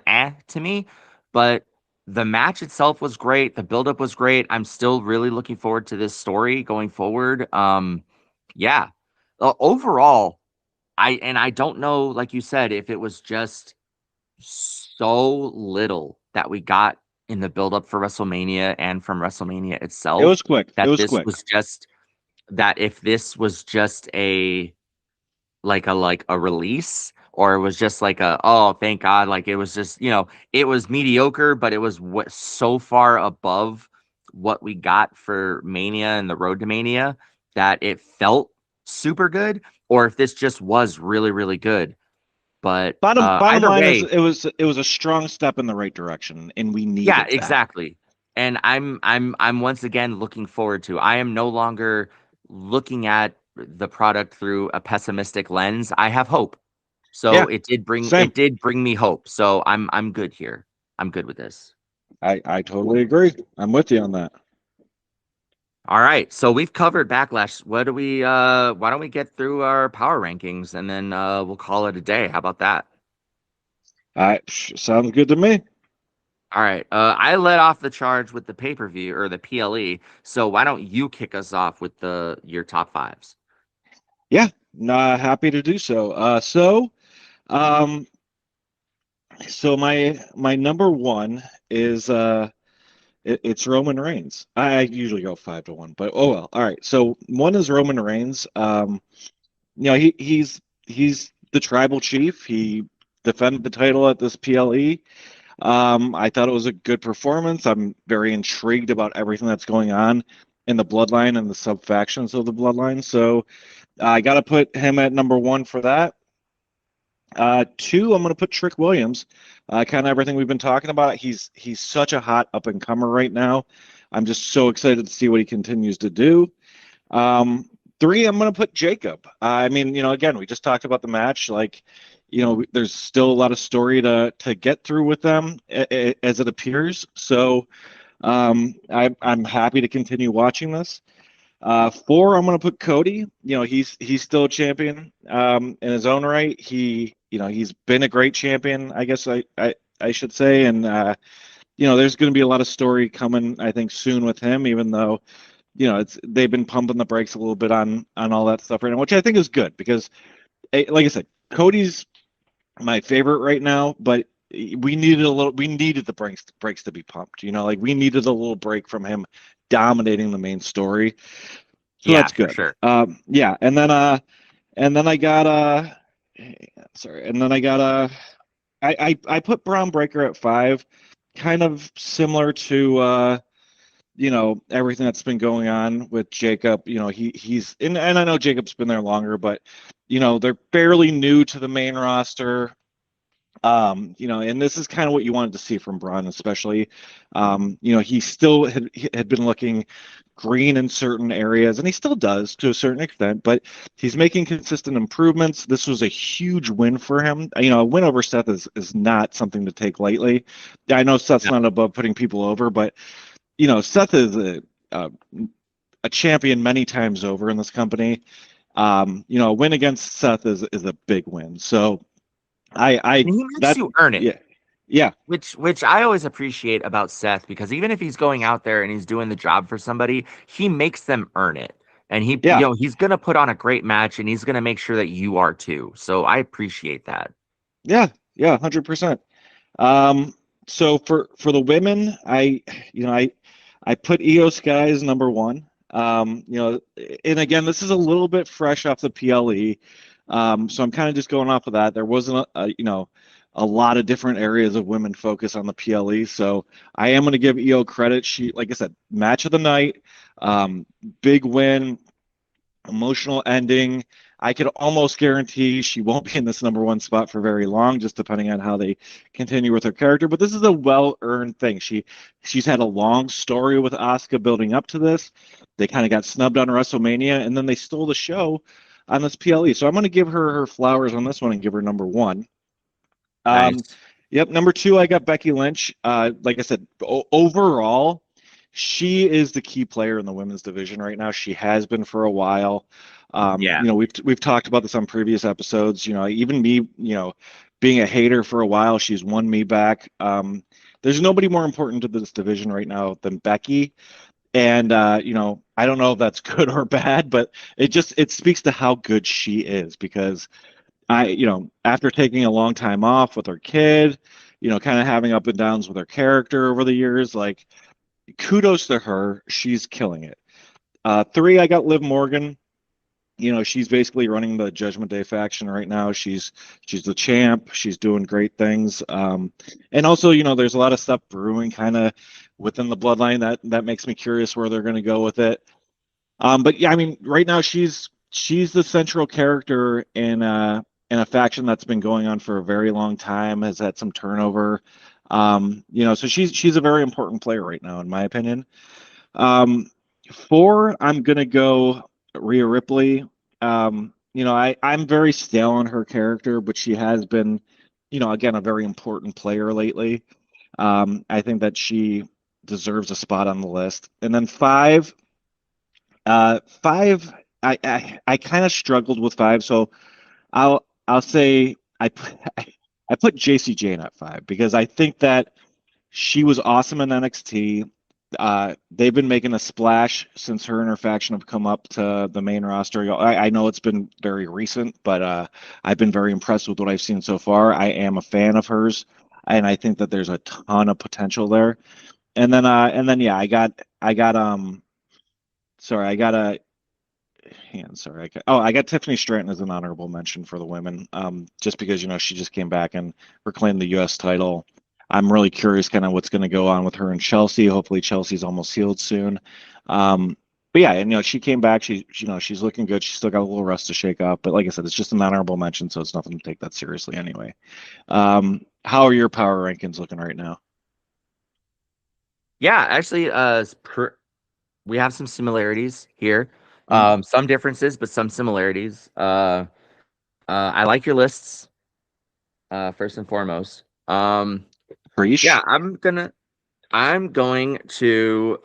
to me, but the match itself was great. The buildup was great. I'm still really looking forward to this story going forward. Yeah. Overall, I don't know, like you said, if it was just so little that we got in the buildup for WrestleMania and from WrestleMania It was itself, quick. It that was this quick. was just that if this was just a release or it was just like a oh thank god, like it was just it was mediocre but it was what so far above what we got for Mania and the Road to Mania that it felt super good, or if this just was really really good. But Bottom either line is way, it was a strong step in the right direction, and we yeah, needed that. exactly. And I'm once again looking forward to. I am no longer looking at the product through a pessimistic lens. I have hope. So Yeah, it did bring same. it did bring me hope. So I'm good here. I'm good with this. I totally agree. I'm with you on that. All right. So we've covered Backlash. What do we why don't we get through our power rankings and then we'll call it a day. How about that? Sounds good to me. All right. I let off the charge with the pay-per-view or the PLE. So why don't you kick us off with the your top fives? Yeah, happy to do so. Um, so my number one is it's Roman Reigns. I usually go 5-1, but oh well. All right. So one is Roman Reigns. He's the tribal chief. He defended the title at this PLE. I thought it was a good performance. I'm very intrigued about everything that's going on in the bloodline and the sub factions of the bloodline. So I got to put him at number one for that. Two, I'm going to put Trick Williams. Kind of everything we've been talking about. He's such a hot up and comer right now. I'm just so excited to see what he continues to do. Three, I'm going to put Jacob. I mean, again, we just talked about the match. Like, there's still a lot of story to get through with them as it appears. So I'm happy to continue watching this. Four, I'm going to put Cody. He's still a champion in his own right. He's been a great champion, I guess I should say, and there's going to be a lot of story coming, I think, soon with him. Even though they've been pumping the brakes a little bit on all that stuff right now, which I think is good because, like I said, Cody's my favorite right now, but we needed the brakes to be pumped. Like we needed a little break from him dominating the main story. So Yeah, that's for good. sure. Yeah, and then I got sorry, and then I got I put Brown Breaker at 5, kind of similar to everything that's been going on with Jacob. He's and I know Jacob's been there longer, but they're fairly new to the main roster. And this is kind of what you wanted to see from Braun, especially. He still had been looking green in certain areas, and he still does to a certain extent, but he's making consistent improvements. This was a huge win for him. A win over Seth is not something to take lightly. I know Seth's Yeah. not above putting people over, but Seth is a, a champion many times over in this company. A win against Seth is a big win. So I And he makes that you earn it. yeah, yeah, Which I always appreciate about Seth, because even if he's going out there and he's doing the job for somebody, he makes them earn it. And yeah, he's gonna put on a great match, and he's gonna make sure that you are too. So I appreciate that. yeah, yeah, 100%. Um, so for the women, I put Io Sky as number one. And again, this is a little bit fresh off the PLE, so I'm kind of just going off of that. There wasn't a lot of different areas of women focus on the PLE, so I am going to give Io credit. She, like I said, match of the night, um, big win, emotional ending. I could almost guarantee she won't be in this number one spot for very long, just depending on how they continue with her character. But this is a well-earned thing. She's had a long story with Asuka building up to this. They kind of got snubbed on WrestleMania, and then they stole the show on this PLE. So I'm going to give her flowers on this one and give her number one. Um, Nice. yep, number two, I got Becky Lynch. Like I said, overall, she is the key player in the women's division right now. She has been for a while. Yeah. We've talked about this on previous episodes. Even me, being a hater for a while, she's won me back. There's nobody more important to this division right now than Becky. And I don't know if that's good or bad, but it speaks to how good she is because after taking a long time off with her kid, kind of having up and downs with her character over the years, like kudos to her. She's killing it. Three, I got Liv Morgan. She's basically running the Judgment Day faction right now. She's the champ. She's doing great things. And also, there's a lot of stuff brewing kind of within the bloodline that makes me curious where they're going to go with it. But yeah, I mean, right now she's the central character in a faction that's been going on for a very long time, has had some turnover. So she's a very important player right now, in my opinion. Um, Four, I'm gonna go Rhea Ripley. I'm very stale on her character, but she has been, again, a very important player lately. I think that she deserves a spot on the list. And then five, I kind of struggled with five, so I'll say I put JC Jane at five because I think that she was awesome in NXT. They've been making a splash since her and her faction have come up to the main roster. I know it's been very recent, but I've been very impressed with what I've seen so far. I am a fan of hers, and I think that there's a ton of potential there. And then yeah, sorry, I got a hand. Sorry, I got Tiffany Stratton as an honorable mention for the women. Just because she just came back and reclaimed the U.S. title. I'm really curious, kind of what's going to go on with her and Chelsea. Hopefully, Chelsea's almost healed soon. But yeah, and she came back. She's looking good. She's still got a little rust to shake up. But like I said, it's just an honorable mention, so it's nothing to take that seriously anyway. How are your power rankings looking right now? Yeah, actually, we have some similarities here. Mm, Some differences, but some similarities. I like your lists, first and foremost. Yeah, Preach. I'm going to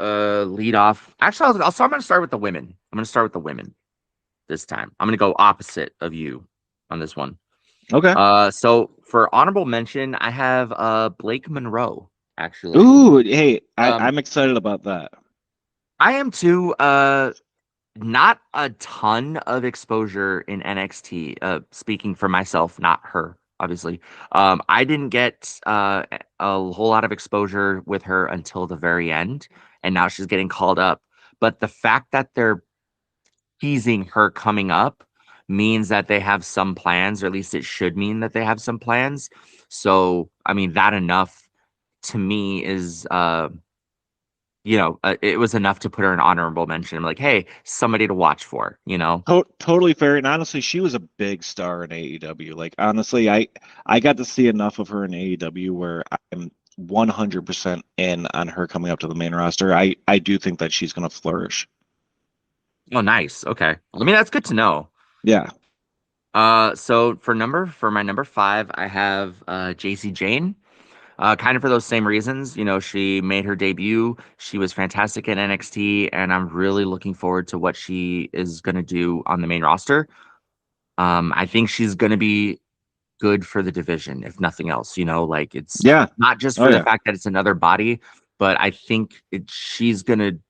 lead off. Actually, I'm going to start with the women. I'm going to start with the women this time. I'm going to go opposite of you on this one. Okay. So for honorable mention, I have Blake Monroe, actually. Ooh, hey, Um, I'm excited about that. I am too. Not a ton of exposure in NXT. Speaking for myself, not her, obviously. I didn't get a whole lot of exposure with her until the very end, and now she's getting called up. But the fact that they're teasing her coming up means that they have some plans, or at least it should mean that they have some plans. So, I mean, that enough to me is it was enough to put her in honorable mention. I'm like, hey, somebody to watch for. Totally fair. And honestly, she was a big star in AEW. Like honestly, I got to see enough of her in AEW where I'm 100% in on her coming up to the main roster. I do think that she's going to flourish. Oh, nice. Okay. I mean, that's good to know. Yeah. So for my number five, I have JC Jane. Kind of for those same reasons. She made her debut. She was fantastic in NXT, and I'm really looking forward to what she is going to do on the main roster. I think she's going to be good for the division, if nothing else. Like it's Yeah. not just Oh for the yeah. fact that it's another body, but I think she's going to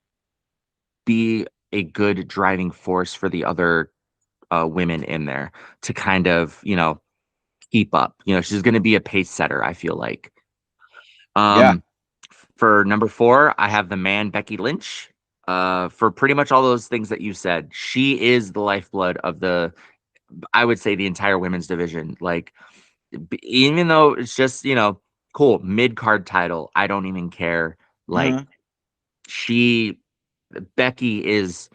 be a good driving force for the other women in there to kind of, keep up. She's going to be a pace setter, I feel like. Yeah. Um, for number four, I have the man Becky Lynch. For pretty much all those things that you said, she is the lifeblood of I would say, the entire women's division. Like, even though it's just, cool, mid card title, I don't even care. Like, Mhm. she, Becky is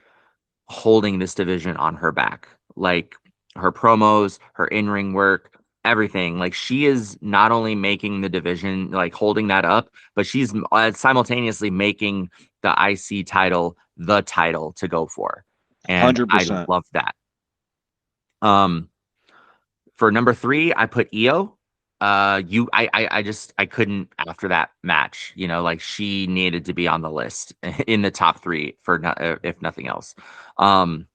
holding this division on her back. Like her promos, her in-ring work, everything. Like she is not only making the division, like holding that up, but she's simultaneously making the IC title the title to go for. And I 100%. love that. Um, for number three, I put Io. I couldn't after that match. Like she needed to be on the list in the top three for if nothing else. Um,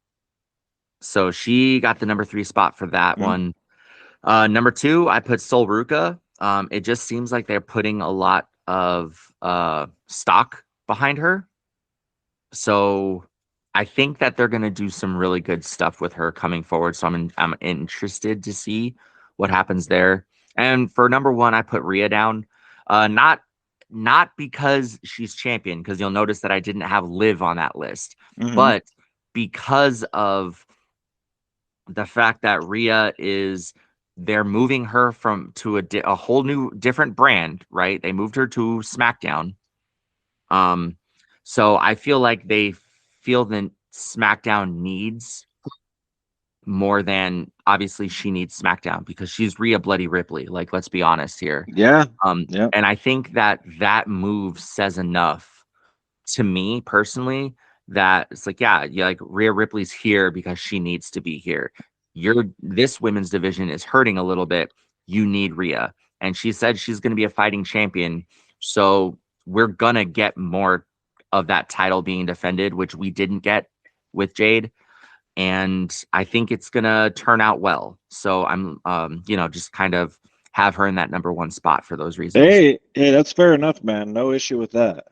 So she got the number three spot for that Mhm. one. Number two, I put Sol Ruka. It just seems like they're putting a lot of stock behind her. So I think that they're going to do some really good stuff with her coming forward. So I'm interested to see what happens there. And for number one, I put Rhea down. Not because she's champion, because you'll notice that I didn't have Liv on that list, Mhm. but because of the fact that Rhea is they're moving her from to a whole new different brand, right? They moved her to SmackDown. Um, so I feel like they feel that SmackDown needs more than obviously she needs SmackDown because she's Rhea Bloody Ripley. Like, let's be honest here. Yeah. Yeah. And I think that that move says enough to me personally that it's like, yeah, like Rhea Ripley's here because she needs to be here. This women's division is hurting a little bit. You need Rhea. And she said she's going to be a fighting champion. So we're going to get more of that title being defended, which we didn't get with Jade. And I think it's going to turn out well. So I'm, just kind of have her in that number one spot for those reasons. Hey, that's fair enough, man. No issue with that.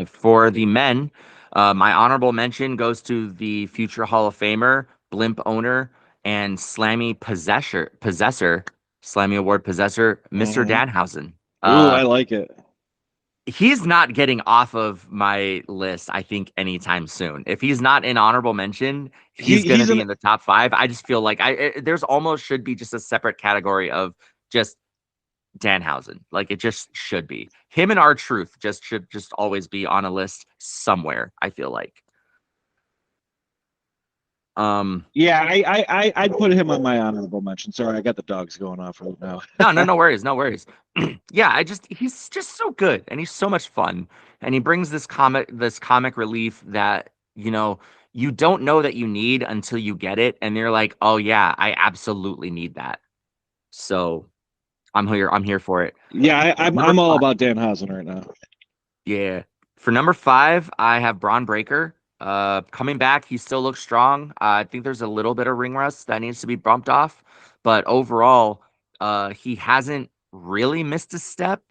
For the men, my honorable mention goes to the future Hall of Famer, Blimp owner, and Slammy Award possessor, Mr. Mhm. Danhausen. Ooh, Uh, I like it. he's not getting off of my list, I think, anytime soon. If he's not in honorable mention, he's going to He's be an in the top five. I just feel like there's almost should be just a separate category of just Danhausen. Like it just should be. Him and R-Truth just should just always be on a list somewhere, I feel like. Um Yeah, I'd put him on my honorable mention. Sorry, I got the dogs going off right now. no worries, no worries. Yeah, he's just so good and he's so much fun and he brings this comic relief that, you don't know that you need until you get it and you're like, "Oh yeah, I absolutely need that." So, I'm here for it. Yeah, Number I'm all 5. about Danhausen right now. Yeah. For number five, I have Braun Breaker. Coming back, he still looks strong. I think there's a little bit of ring rust that needs to be bumped off, but overall, he hasn't really missed a step.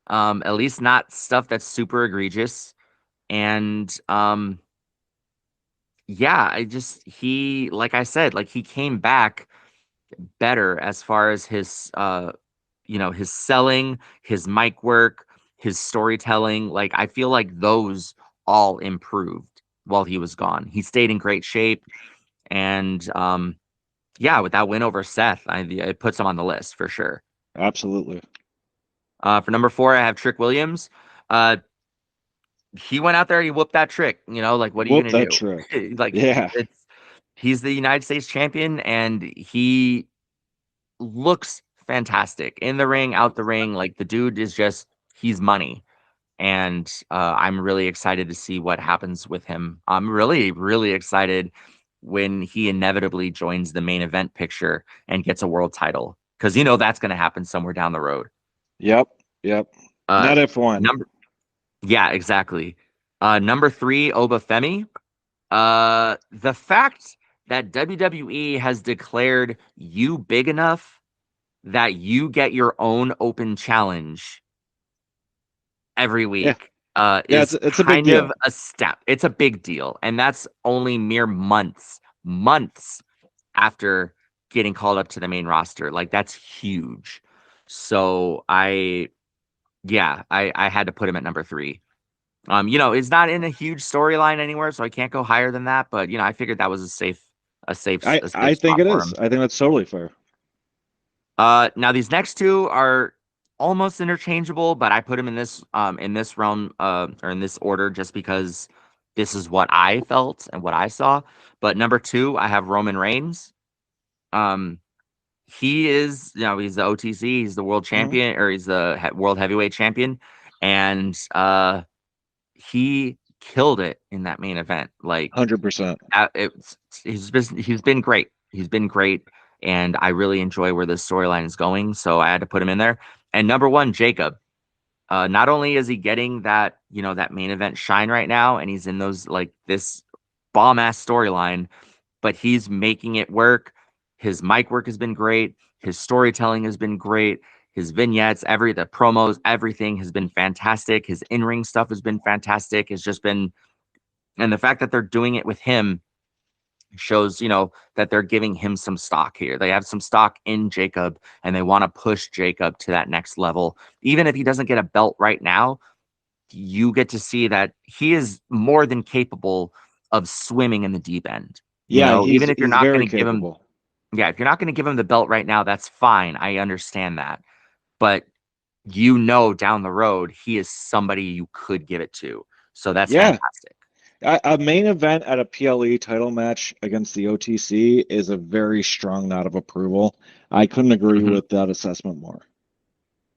At least not stuff that's super egregious. And yeah, like I said, like he came back better as far as his selling, his mic work, his storytelling. Like I feel like those all improved while he was gone. He stayed in great shape, and yeah, with that win over Seth, it puts him on the list for sure. Absolutely. For number four, I have Trick Williams. Uh, he went out there, he whooped that trick, like what are you Whoop gonna that do? trick. Like Yeah, he's the United States champion and he looks fantastic in the ring, out the ring. Like the dude is just he's money. And I'm really excited to see what happens with him. I'm really, really excited when he inevitably joins the main event picture and gets a world title because that's going to happen somewhere down the road. yep, yep. Uh, Not if one. number, yeah, exactly. Number three, Obafemi. The fact that WWE has declared you big enough that you get your own open challenge every Yeah, week yeah. is It's a big kind of deal. a step. It's a big deal. And that's only mere months after getting called up to the main roster. Like that's huge. So I had to put him at number three. It's not in a huge storyline anywhere, so I can't go higher than that. But I figured that was I a I safe think spot it for is. him. I think that's totally fair. Now these next two are almost interchangeable, but I put them in this realm or in this order just because this is what I felt and what I saw. But number two, I have Roman Reigns. Um, he is, he's the OTC, he's the world Mhm. champion, or he's the world heavyweight champion, and he killed it in that main event. Like 100%. it's he's been great. He's been great, and I really enjoy where this storyline is going. So I had to put him in there. And number one, Jacob. Not only is he getting that main event shine right now, and he's in those like this bomb ass storyline, but he's making it work. His mic work has been great. His storytelling has been great. His vignettes, the promos, everything has been fantastic. His in ring stuff has been fantastic. It's just been, and the fact that they're doing it with him shows that they're giving him some stock here. They have some stock in Jacob and they want to push Jacob to that next level. Even if he doesn't get a belt right now, you get to see that he is more than capable of swimming in the deep end. Yeah, Even if you're he's not going very to give him, capable. yeah, if you're not going to give him the belt right now, that's fine. I understand that. But down the road, he is somebody you could give it to. So that's Yeah, fantastic. a main event at a PLE title match against the OTC is a very strong nod of approval. I couldn't agree Mhm. with that assessment more.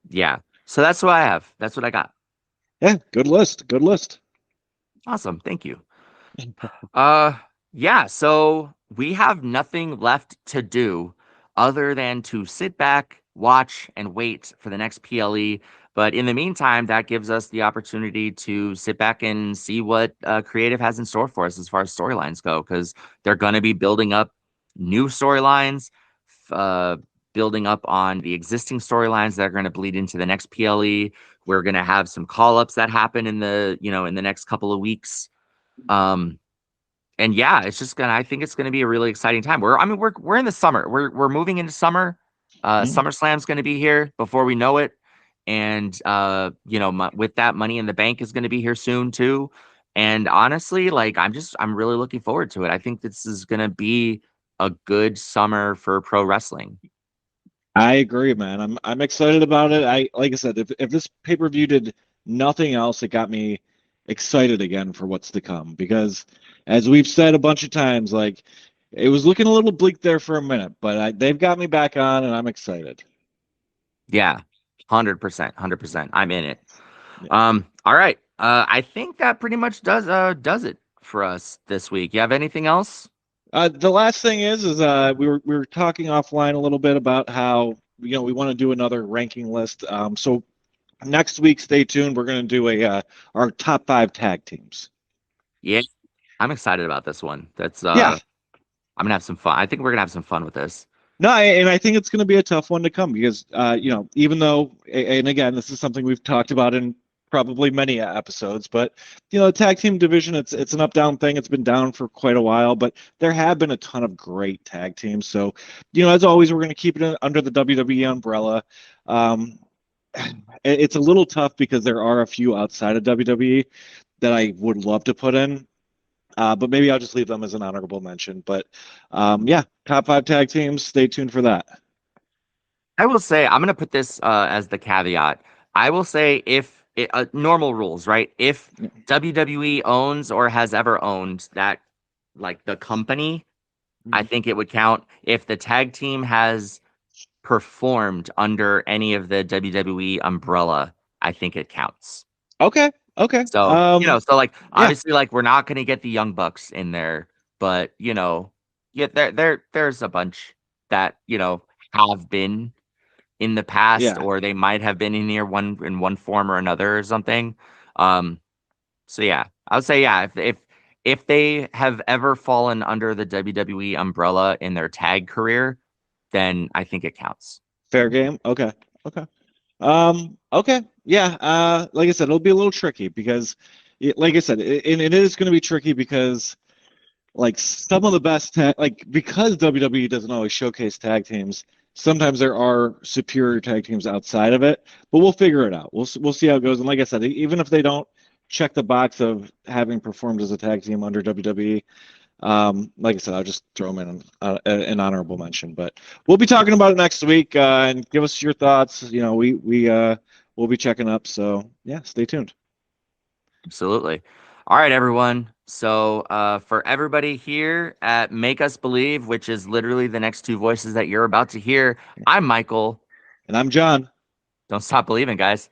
Yeah. So that's what I have. That's what I got. Yeah, good list. Good list. Awesome. Thank you. Uh, yeah, so we have nothing left to do other than to sit back, watch, and wait for the next PLE. But in the meantime, that gives us the opportunity to sit back and see what creative has in store for us as far as storylines go, because they're going to be building up new storylines, uh, building up on the existing storylines that are going to bleed into the next PLE. We're going to have some call ups that happen in the next couple of weeks. Um, and yeah, I think it's gonna be a really exciting time. We're in the summer. We're moving into summer. Mhm. SummerSlam's gonna be here before we know it. And with that, Money in the Bank is gonna be here soon too. And honestly, like I'm really looking forward to it. I think this is gonna be a good summer for pro wrestling. I agree, man. I'm excited about it. I like I said, if this pay-per-view did nothing else, it got me excited again for what's to come because as we've said a bunch of times, like it was looking a little bleak there for a minute, but they've got me back on and I'm excited. Yeah, 100%, 100%. I'm in it. Yeah. All right. I think that pretty much does it for us this week. You have anything else? The last thing is we were talking offline a little bit about how we want to do another ranking list. So next week, stay tuned. We're going to do a our top five tag teams. Yeah, I'm excited about this one. That's Yeah, I'm gonna have some fun. I think we're gonna have some fun with this. no, and I think it's going to be a tough one to come because even though and again this is something we've talked about in probably many episodes, but the tag team division it's an up down thing. It's been down for quite a while, but there have been a ton of great tag teams. So as always, we're going to keep it under the WWE umbrella. Um, it's a little tough because there are a few outside of WWE that I would love to put in. But maybe I'll just leave them as an honorable mention. But yeah, top five tag teams. Stay tuned for that. I will say I'm gonna put this as the caveat. I will say normal rules, right? If WWE owns or has ever owned that, like the company, I Mhm. think it would count. If the tag team has performed under any of the WWE umbrella, I think it counts. Okay. Okay. So, so like Yeah. obviously like we're not going to get the Young Bucks in there, but yeah, there's a bunch that, have been in the past, Yeah. or they might have been in here in one form or another or something. Um, so yeah, I would say yeah, if they have ever fallen under the WWE umbrella in their tag career, then I think it counts. Fair game. Okay. Okay. Okay. Yeah. Like I said, it'll be a little tricky because, like I said, it is going to be tricky because like some of the best like because WWE doesn't always showcase tag teams. Sometimes there are superior tag teams outside of it, but we'll figure it out. We'll see how it goes. And like I said, even if they don't check the box of having performed as a tag team under WWE, like I said, I'll just throw them in an honorable mention. But we'll be talking about it next week, and give us your thoughts. We'll be checking up. So yeah, stay tuned. Absolutely. All right, everyone. So, for everybody here at Make Us Believe, which is literally the next two voices that you're about to hear, I'm Michael. And I'm John. Don't stop believing, guys.